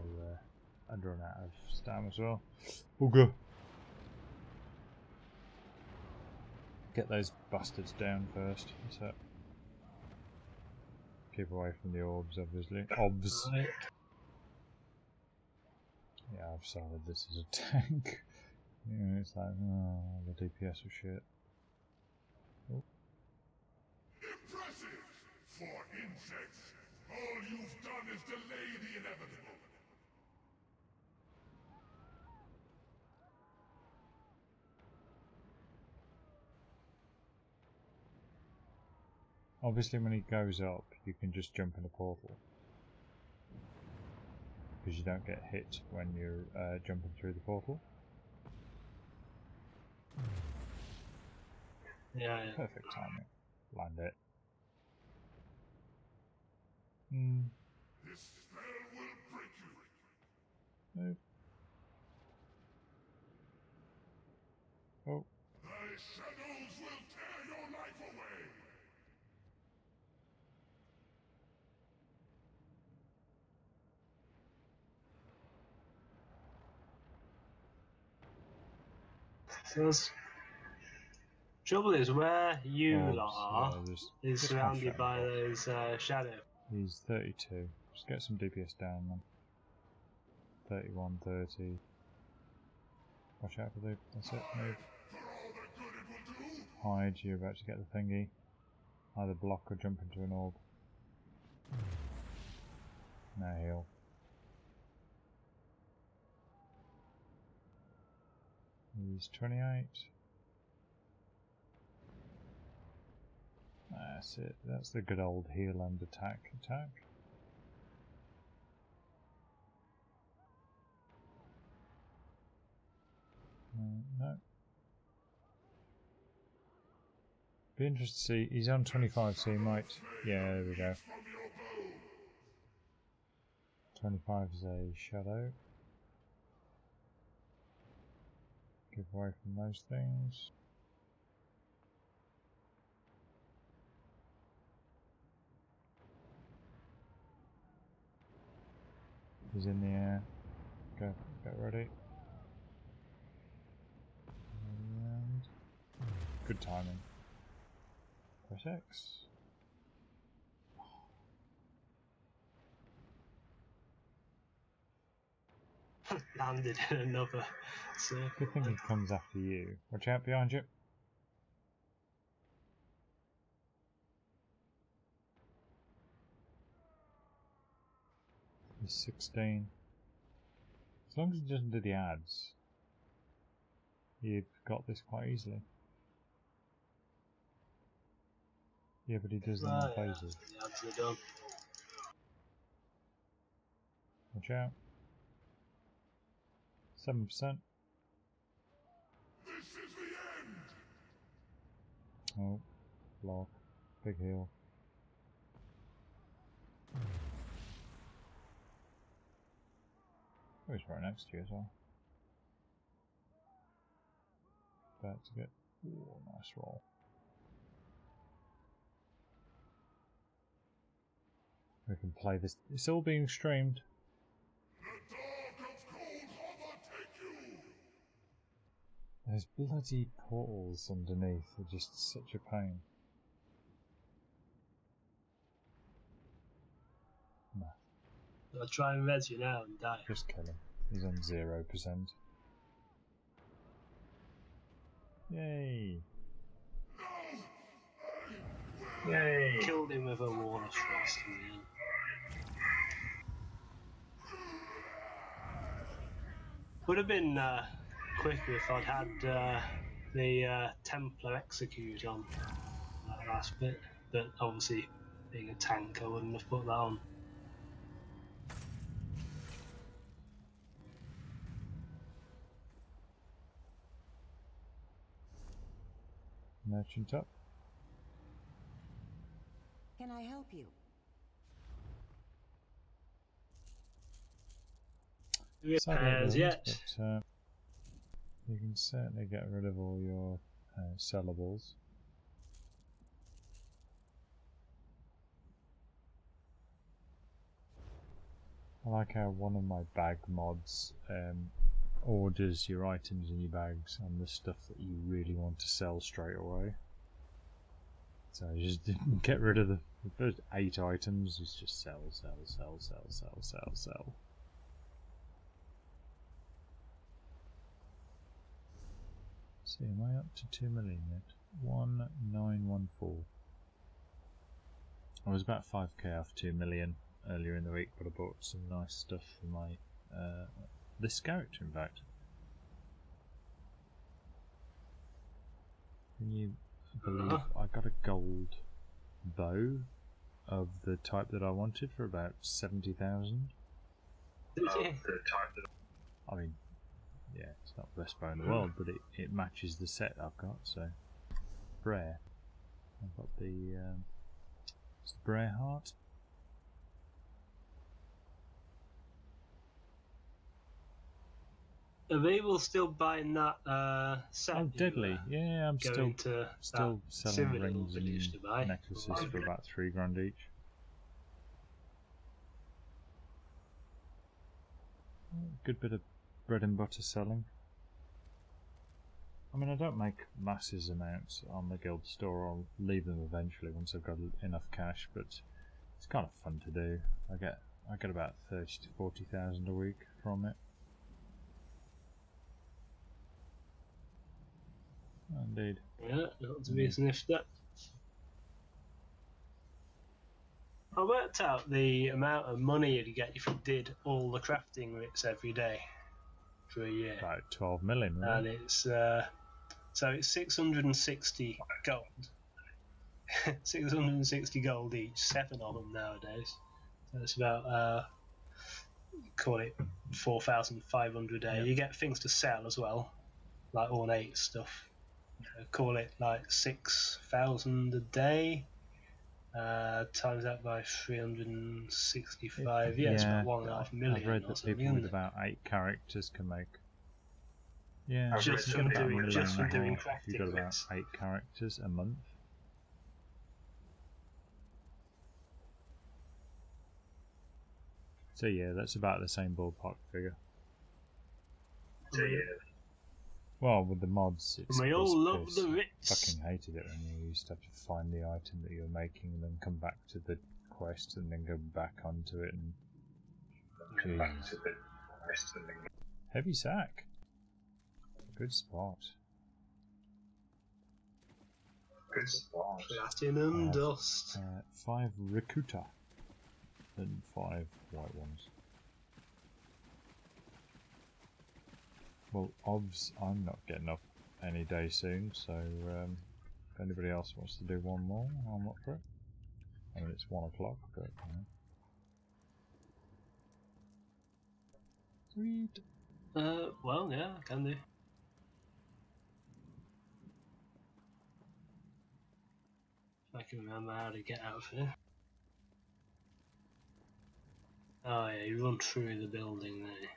I'd run out of stam as well. Ooga. Get those bastards down first. So keep away from the orbs, obviously. Obs. Right. Yeah, I've started this as a tank. Yeah, it's like, oh, the DPS was shit. Impressive! For insects, all you've done is delay the inevitable. Obviously, when he goes up, you can just jump in a portal. Because you don't get hit when you're jumping through the portal. Yeah, yeah. Perfect timing. Land it. This spell will break you. Move. Oh, Thy shadows will tear your life away. So trouble is, where you orbs, lot are yeah, is just surrounded half by shadow. those shadows. He's 32. Just get some DPS down then. 31, 30. Watch out for the... That's it, move. Hide, you're about to get the thingy. Either block or jump into an orb. Now heal. He's 28. That's it. That's the good old heal and attack. No. Be interested to see. He's on 25, so he might. Yeah, there we go. 25 is a shadow. Give away from those things. He's in the air. Go, get ready. And good timing. Press X. Landed in another circle. Good thing he comes after you. Watch out behind you. He's 16. As long as he doesn't do the ads, you've got this quite easily. Yeah, but he does them in phases. The ads are done. Watch out. 7%. This is the end! Oh, block. Big heal. Oh, he's right next to you as well. About to get... Ooh, nice roll. We can play this. It's all being streamed. The dark of cold harbor take you! Those bloody portals underneath are just such a pain. No, I'll try and res you now and die. just kill him. He's on 0%. Yay! Yay! Killed him with a wall of frost in the end. Would have been quicker if I'd had the Templar execute on that last bit, but obviously being a tank I wouldn't have put that on. Merchant up. Can I help you? No repairs yet. But, you can certainly get rid of all your sellables. I like how one of my bag mods orders your items in your bags and the stuff that you really want to sell straight away. So you just get rid of the first 8 items, it's just sell. See, am I up to 2 million yet? 1914. I was about 5k off 2 million earlier in the week, but I bought some nice stuff for my this character, in fact. Can you believe I got a gold bow of the type that I wanted for about 70,000? I mean, yeah, it's not the best bow in the world, but it matches the set I've got, so. Brer. I've got the, it's the Brer Heart. Are people still buying that set? Oh, deadly! Yeah, I'm still selling Cyrodiil rings that you used to buy. and necklaces for about £3 each. Good bit of bread and butter selling. I mean, I don't make massive amounts on the guild store. I'll leave them eventually once I've got enough cash, but it's kind of fun to do. I get about 30 to 40,000 a week from it. Indeed. Yeah, not to be sniffed at. I worked out the amount of money you'd get if you did all the crafting bits every day for a year. About 12 million, wasn't And it? it's so it's 660 gold. 660 gold each, 7 of them nowadays. So it's about call it 4,500 a day. Yep. You get things to sell as well, like ornate stuff. Call it like 6,000 a day. Times that by 365. Yeah, it's about 1.5 million. I've read or that something, people with isn't it? about 8 characters can make. Yeah, Just you from get about doing- a million just from and a doing half if you've got crafting about bits. 8 characters a month. So yeah, that's about the same ballpark figure. Well, with the mods, it's We all love piss. the I Ritz. fucking hated it when you used to have to find the item that you were making and then come back to the quest and then go back onto it and... Jeez. Heavy sack. Good spot. Platinum dust. 5 Rakuta and 5 white ones. Well, obvs, I'm not getting up any day soon, so if anybody else wants to do one more, I'm up for it. I mean, it's 1 o'clock, but you know. Sweet. Well, yeah, I can do. If I can remember how to get out of here. Oh yeah, you run through the building there.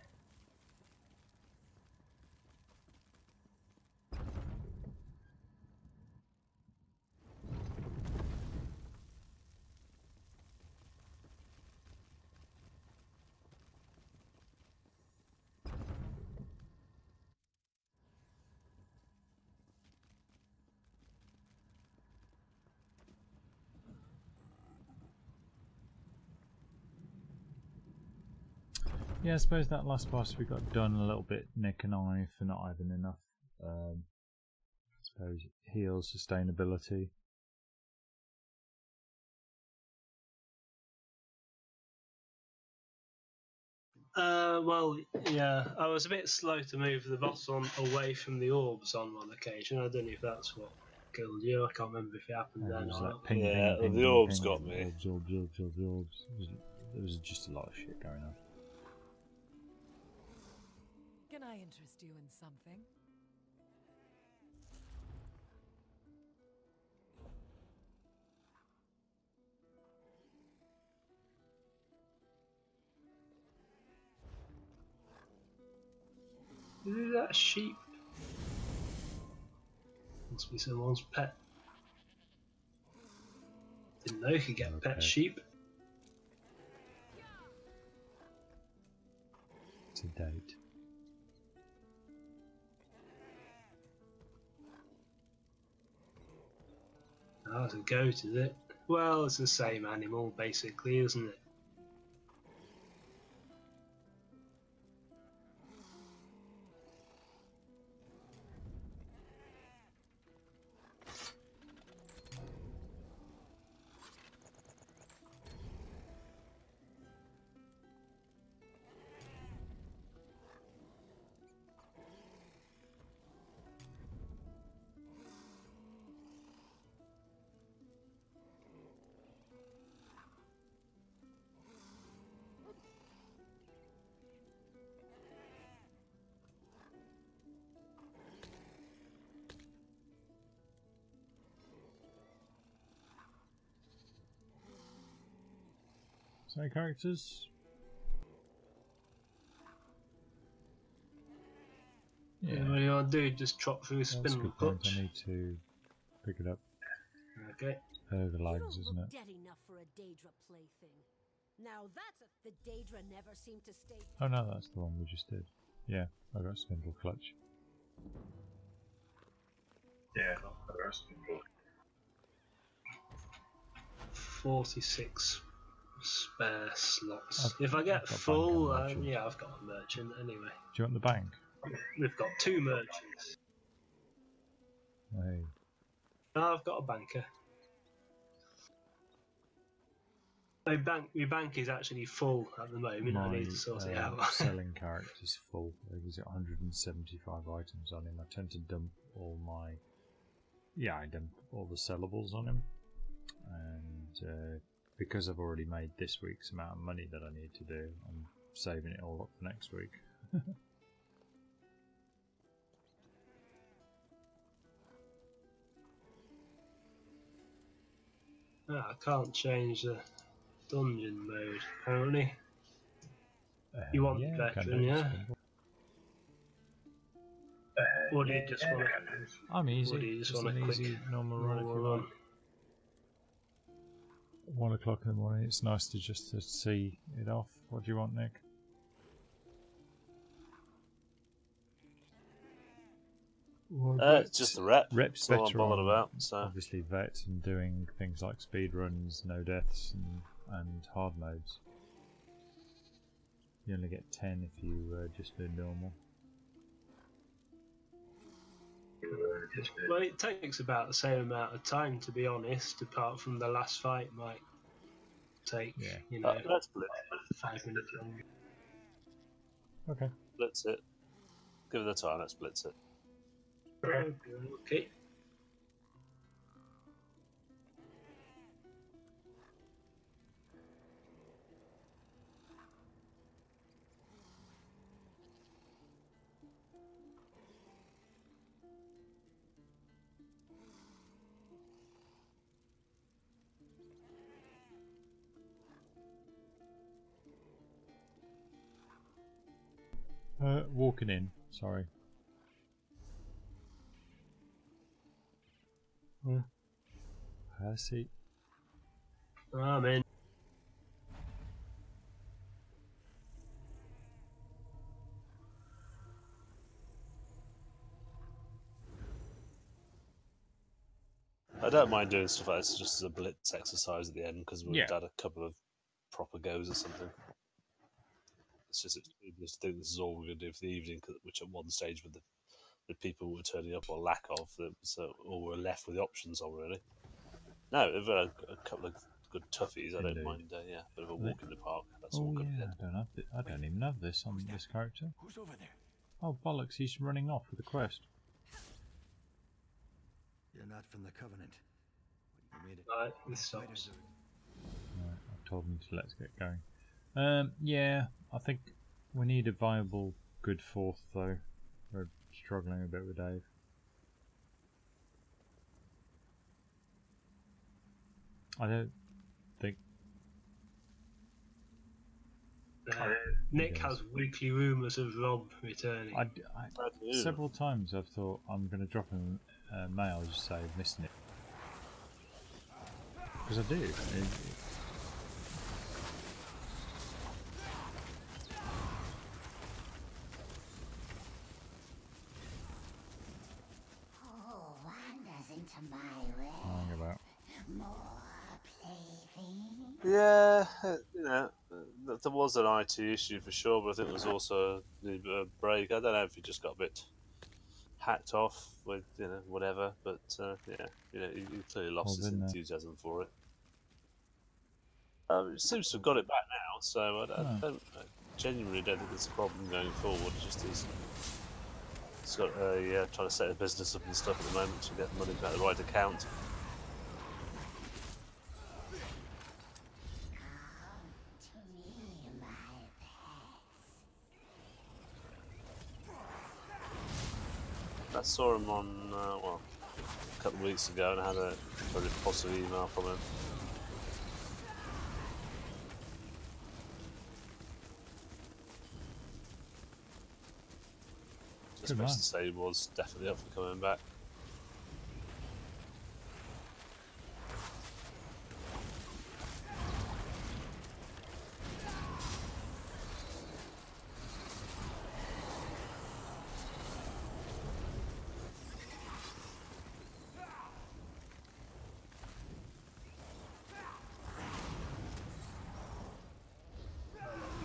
Yeah, I suppose that last boss we got done a little bit Nick and I for not having enough. I suppose heal sustainability. Well, yeah, I was a bit slow to move the boss on away from the orbs on one occasion. I don't know if that's what killed you. I can't remember if it happened It then was or like not. ping, Yeah, ping, ping, the ping, orbs ping, got me. Orbs, orbs, orbs, orbs, orbs. There was just a lot of shit going on. Can I interest you in something? Is that a sheep? Must be someone's pet. Didn't know you could get pet sheep. To date. Oh, it's a goat, is it? Well, it's the same animal, basically, isn't it? So characters. Yeah. What do you want to do? Just trot through That's a spin good point. clutch? I need to pick it up. Okay. The You lags, don't isn't look it? dead enough for a Daedra plaything. Now the Daedra never seem to stay. Oh no, that's the one we just did. Yeah, I got spindle clutch. Yeah, the rest of people. 46 spare slots. I've- If I get I've got full, bank and merchant. yeah, I've got a merchant anyway. Do you want the bank? We've got 2 merchants. Hey. No, I've got a banker. My bank is actually full at the moment. I My need to sort it out. selling character's full. There's 175 items on him. I tend to dump all my... Yeah, I dump all the sellables on him. And because I've already made this week's amount of money that I need to do, I'm saving it all up for next week. I can't change the dungeon mode, apparently. You want yeah, veteran, yeah? Or do you just want I'm easy. Or do you just Just want an a quick easy normal run if you run? want. 1 o'clock in the morning. It's nice to just to see it off. What do you want, Nick? Just the rep. Rep's That's all I'm better bothered on, about. So obviously, vet and doing things like speed runs, no deaths, and hard modes. You only get 10 if you just do normal. Well, it takes about the same amount of time, to be honest, apart from the last fight might take, you know, let's blitz. 5 minutes longer. Okay. Blitz it. Give it the time. Let's blitz it. Okay. Walking in. Sorry. Have a seat. I'm in. I don't mind doing stuff like this just as a blitz exercise at the end because we've had a couple of proper goes or something. It's just think this is all we're going to do for the evening, which at one stage with the people who were turning up or lack of, so all we're left with the options of really. No, we've had a couple of good toughies. I don't mind. Yeah, a bit of a walk in the park. That's all good. I don't even have this on this character. Who's over there? Oh bollocks! He's running off with a quest. You're not from the Covenant. You made it. Right, this stops. Right, I've told him to let's get going. Yeah, I think we need a viable good fourth though. We're struggling a bit with Dave. I don't think. Nick has weekly rumours of Rob returning. Several times I've thought I'm going to drop him a mail just say missing it. Because I do. Wanders into my realm. Hang about. More playthings. Yeah, you know, there was an IT issue for sure, but I think there was also a break. I don't know if he just got a bit hacked off with, you know, whatever, but yeah, you know, he clearly lost his enthusiasm for it. It seems to have got it back now, so I genuinely don't think it's a problem going forward. It's just he's got trying to set a business up and stuff at the moment to get money back the right account. I saw him on, well, a couple of weeks ago and I had a very positive email from him. Just supposed to say he was definitely up for coming back.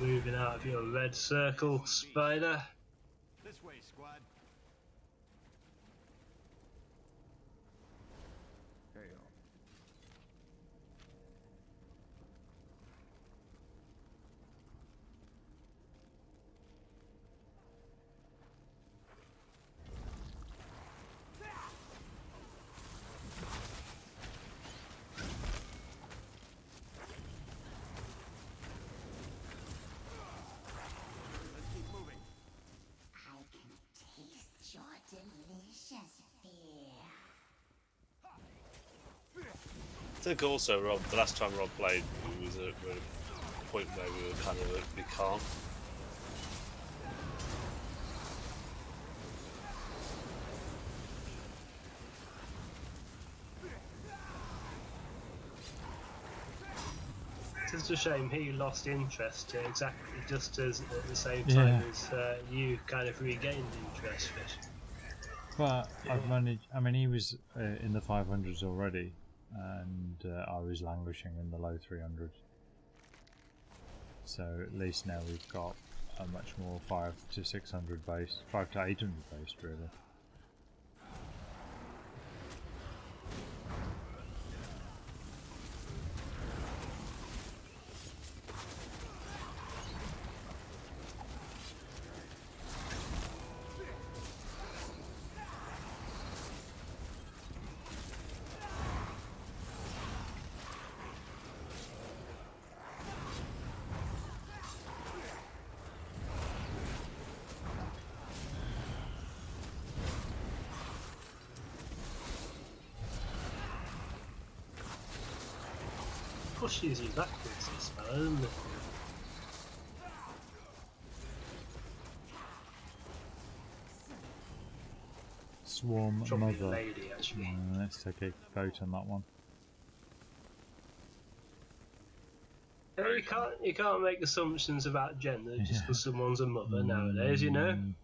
Moving out of your red circle, Spider. This way, squad. think also, Rob, the last time Rob played, we was at a point where we were kind of a bit calm. It's a shame he lost interest exactly just as at the same time as you kind of regained interest, Fish. But I've managed. I mean, he was in the 500s already, and I was languishing in the low 300s. So at least now we've got a much more 5 to 600 base, 5 to 800 base, really. Pushes you backwards, this spell, isn't it? Swarm Probably Mother. a lady, actually. Let's take a vote on that one. Yeah, you can't make assumptions about gender just because someone's a mother nowadays, you know. Don't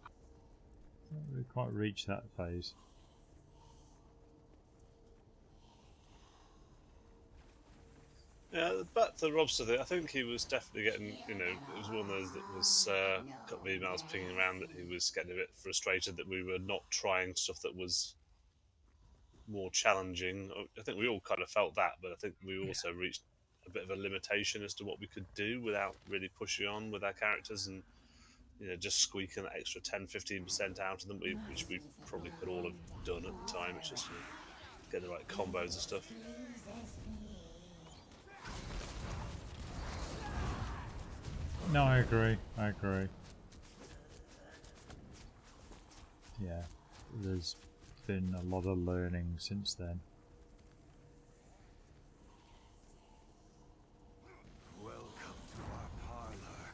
really quite reach that phase. Yeah, back to Rob's thing. I think he was definitely getting, you know, it was one of those that was a couple of emails pinging around that he was getting a bit frustrated that we were not trying stuff that was more challenging. I think we all kind of felt that, but I think we also reached a bit of a limitation as to what we could do without really pushing on with our characters and, you know, just squeaking that extra 10-15% out of them, which we probably could all have done at the time. It's just, you know, getting the right combos and stuff. No, I agree. I agree. Yeah, there's been a lot of learning since then. Welcome to our parlor.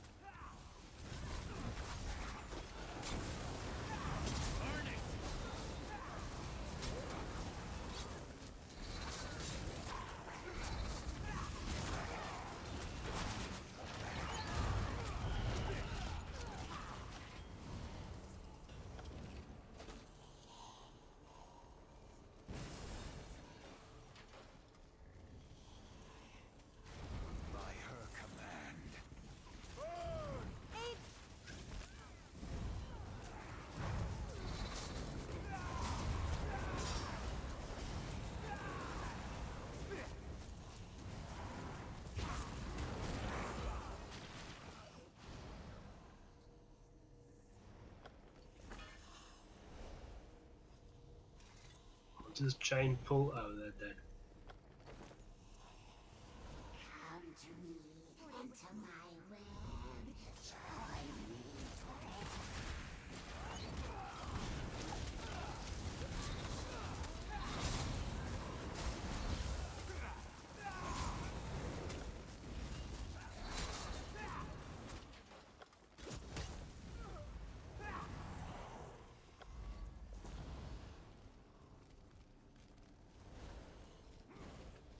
Does chain pull? Oh, they're dead. Come to me, enter my web, join me forever.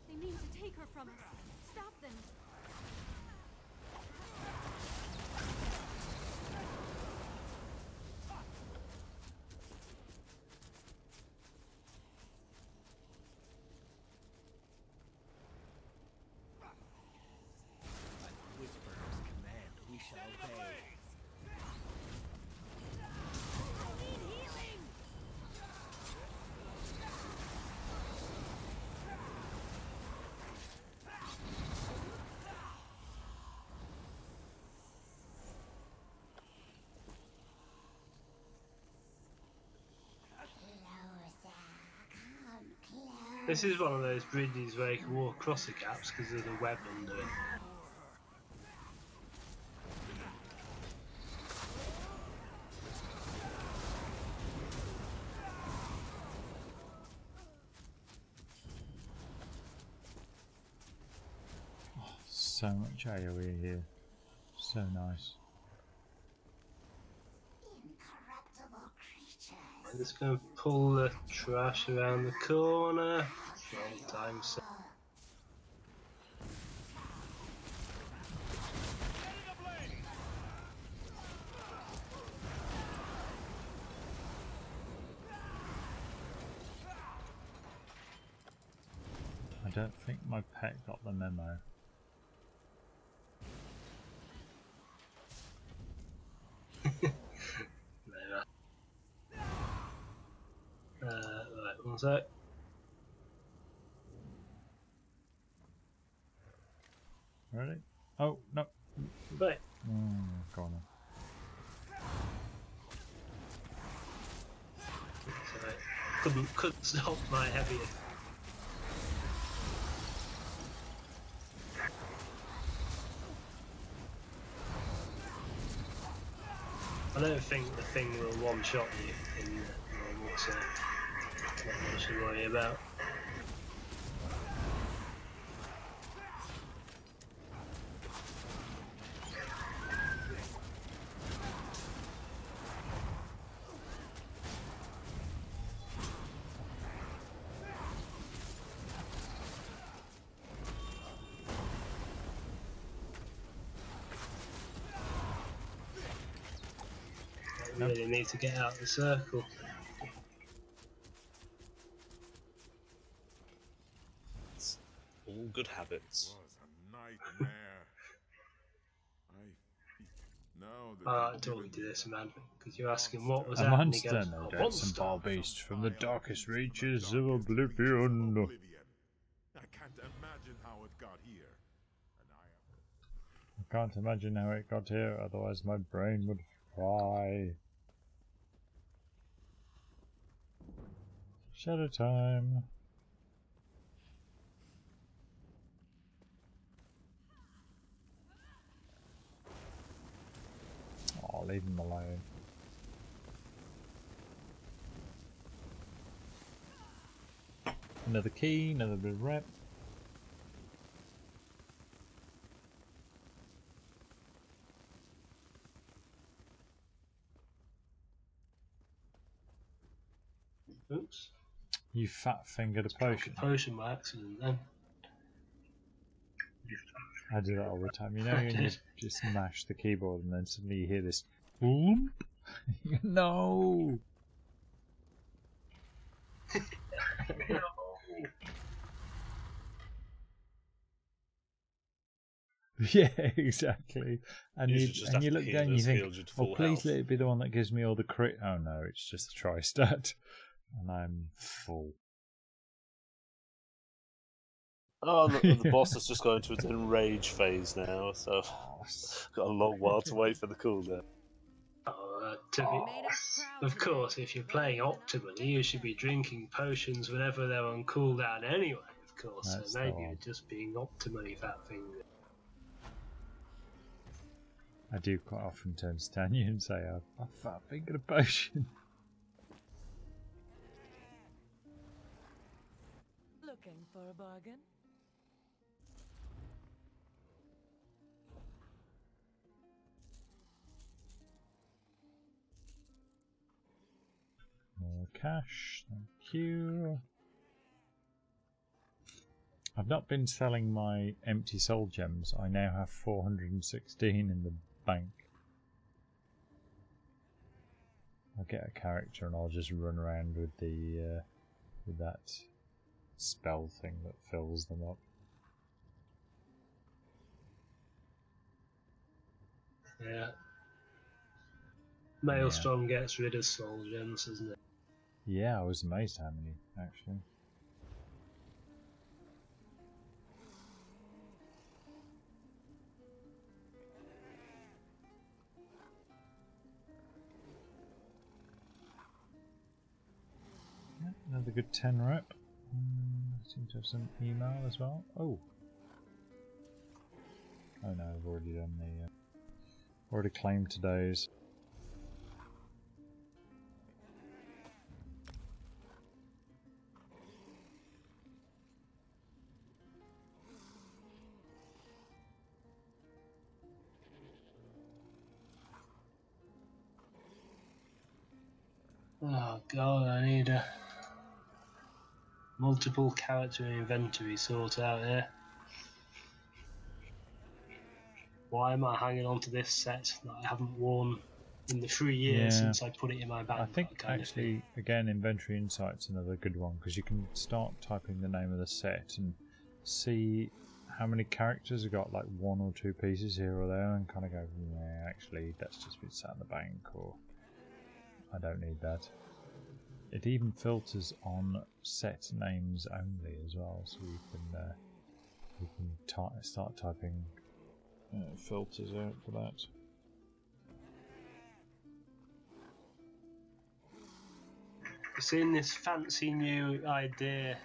They mean to take her from us. Stop them. At Whisperer's command, we shall obey. I need healing. This is one of those bridges where you can walk across the gaps because there's a web under it. so much AoE here. So nice. Incorruptible creatures. I'm just going to pull the trash around the corner. Long time so. I don't think my pet got the memo. Right, one sec. Ready? Oh, no. Right. Go on then. Sorry. Couldn't stop my heavy. I don't think the thing will one-shot you in normal, so not much to worry about. I really need to get out of the circle. It's all good habits. Was a nightmare. Now that I'm they've talking given to me this a man because you're asking what was A that, and he monster, goes, no "A doubt, some monster." foul beast from the darkest reaches of darkest reaches of oblivion. I can't imagine how it got here. And I can't imagine how it got here, otherwise my brain would fry. Shadow time. Oh, leave him alone. Another key, another bit of rep. Oops. You fat fingered a Drank potion. a potion by accident then. I do that all the time. You know, when you just mash the keyboard and then suddenly you hear this boom. No. Yeah, exactly. And You you should just and have you to look heal down and you us, think, healed you to oh, full please health. let it be the one that gives me all the crit. Oh no, it's just the tri-stat. And I'm full. Oh, the boss is just going to its enrage phase now, so got a long while to wait for the cooldown. Of course, if you're playing optimally, you should be drinking potions whenever they're on cooldown anyway, of course. That's So the maybe one. you're just being optimally fat fingered. I do quite often turn to Tanya and say, I fat fingered a potion. Looking for a bargain? More cash, thank you. I've not been selling my empty soul gems. I now have 416 in the bank. I'll get a character and I'll just run around with the with that spell thing that fills them up. Yeah. Maelstrom gets rid of soul gems, doesn't it? Yeah, I was amazed how many actually. Yeah, another good 10 rep. Seem to have some email as well. Oh. Oh no, I've already done the already claimed today's. Oh god, I need a multiple character inventory sort out here. Why am I hanging on to this set that I haven't worn in the 3 years since I put it in my bag? I think actually, again, inventory insight's another good one because you can start typing the name of the set and see how many characters have got like 1 or 2 pieces here or there, and kind of go, yeah, actually, that's just been sat in the bank, or I don't need that. It even filters on set names only as well, so you can start typing filters out for that. Seeing this fancy new idea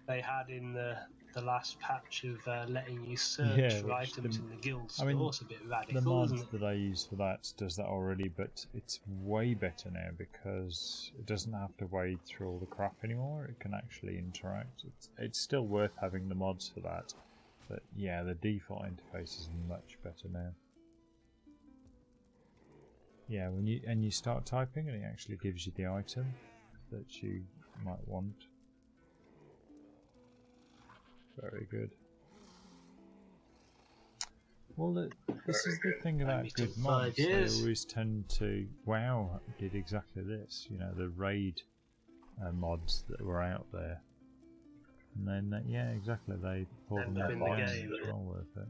they had in the last patch of letting you search for items in the guild store, it's a bit radical, the mod isn't it? that I use for that does that already, but it's way better now because it doesn't have to wade through all the crap anymore. It can actually interact. It's still worth having the mods for that, but yeah, the default interface is much better now. Yeah, when you start typing, and it actually gives you the item that you might want. Very good. Well, this is the thing about good mods. They always tend to. WoW did exactly this. You know, the raid mods that were out there, and then yeah, exactly. They pulled them out of the game. It's well worth it.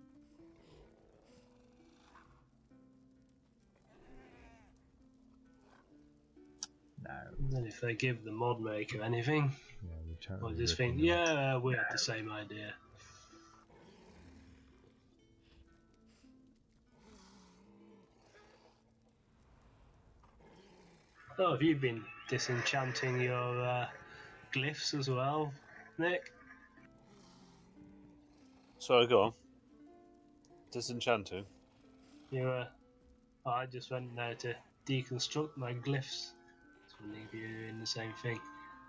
No. And if they give the mod maker anything, totally I just think, yeah, we had the same idea. Oh, have you been disenchanting your glyphs as well, Nick? Sorry, go on. Disenchanting? I just went there to deconstruct my glyphs. So maybe you're doing the same thing.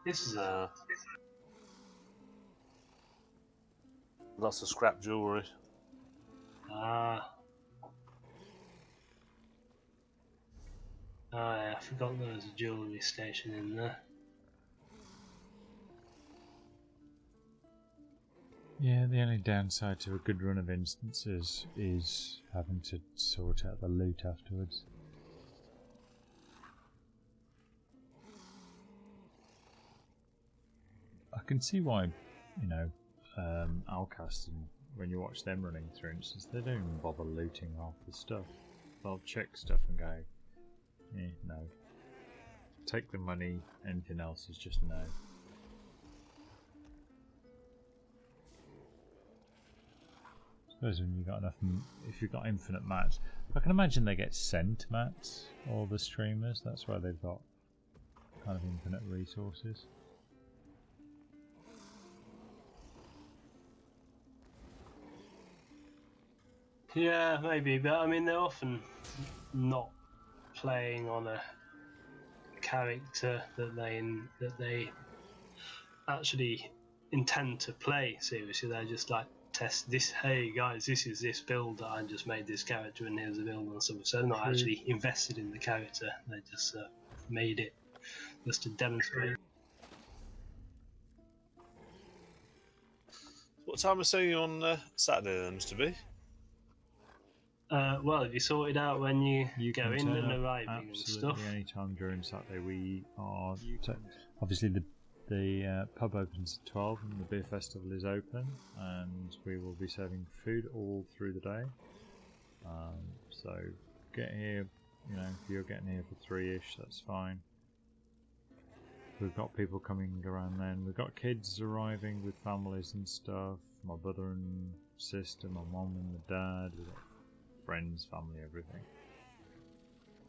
This is lots of scrap jewellery. Ah, yeah, I forgot there was a jewellery station in there. Yeah, the only downside to a good run of instances is having to sort out the loot afterwards. I can see why, you know, Alcast, and when you watch them running, for instance, they don't even bother looting half the stuff. They'll check stuff and go, no. Take the money, anything else is just no. I suppose when you've got enough, if you've got infinite mats, I can imagine they get sent mats, all the streamers, that's why they've got kind of infinite resources. Yeah, maybe, but I mean, they're often not playing on a character that they actually intend to play seriously. They're just like, test this. Hey guys, this is this build that I just made this character, and here's the build and stuff. So they're not actually invested in the character. They just made it just to demonstrate. What time are seeing you on Saturday then, Mr. B? Well, have you sorted out when you go in and arriving and stuff? Absolutely, any time during Saturday. We are obviously the pub opens at 12 and the beer festival is open, and we will be serving food all through the day. So get here, you know, if you're getting here for 3ish, that's fine. We've got people coming around then. We've got kids arriving with families and stuff. My brother and sister, my mum and my dad. We've got friends, family, everything.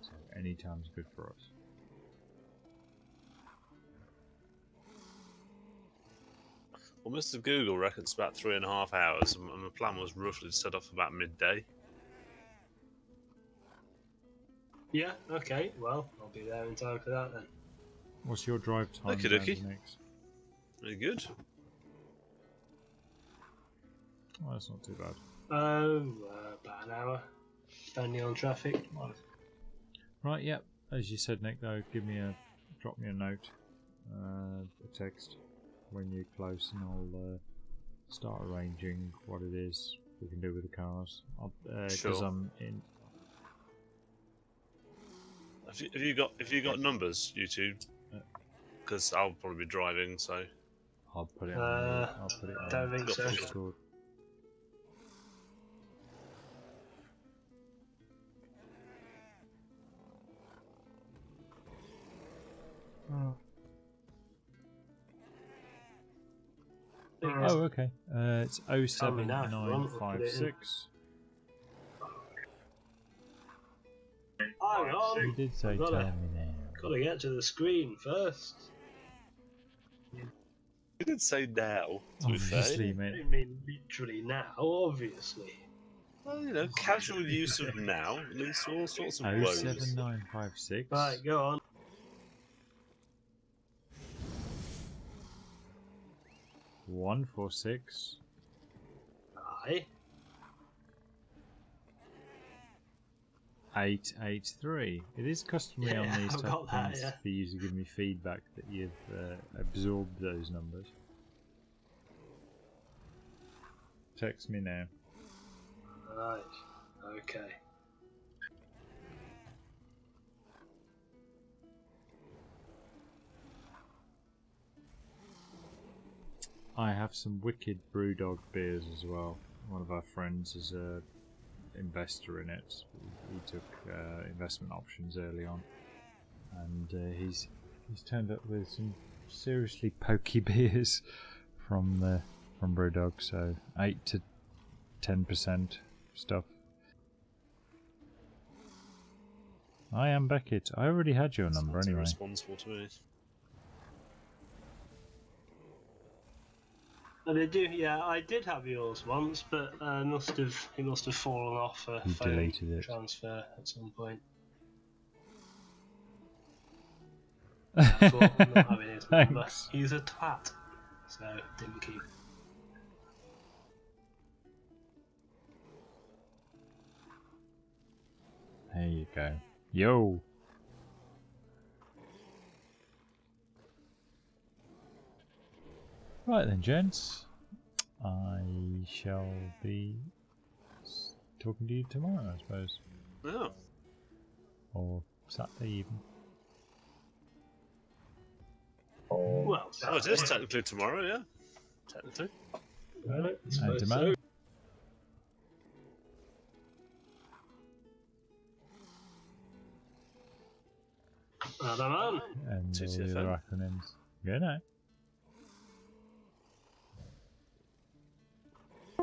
So any time's good for us. Well, Mr. Google reckons about 3.5 hours, and my plan was roughly to set off about midday. Yeah, okay, well, I'll be there in time for that then. What's your drive time? Next? Very good. Well, that's not too bad. About an hour, depending on traffic. Right, yep. As you said, Nick, though, give me a drop me a note, a text when you're close, and I'll start arranging what it is we can do with the cars. Because Sure. I'm in. Have you got numbers, you two? Because I'll probably be driving, so I'll put it on. I'll put it on Don't think so. Discord. Oh, okay. It's Tell me now if you want, I'll put it in. 07956. Hang on. You did say tell me now. Gotta get to the screen first. you did say now. To be Obviously, fair. mate. I mean, literally now, obviously. Well, you know, casual use of now leads to all sorts of woes. 07956. Right, go on. 146. Aye. 883. It is customary on Yeah, these I've type got of that, things yeah. for you to give me feedback that you've absorbed those numbers. Text me now. Right. Okay. I have some wicked Brewdog beers as well. One of our friends is a investor in it. He took investment options early on, and he's turned up with some seriously pokey beers from Brewdog. So 8 to 10% stuff. I am Beckett. I already had your number Sounds anyway. irresponsible to me. And they do, yeah. I did have yours once, but it must have fallen off a You phone deleted it. transfer at some point. I thought I'm not having his number. Thanks. He's a twat, so didn't keep. There you go. Yo. Right then, gents. I shall be talking to you tomorrow, I suppose. Yeah. Or Saturday even. Well, Oh, it is technically tomorrow, yeah. Technically. Well, I And suppose tomorrow. so. I don't know. And all the TTFN. other acronyms. Good night.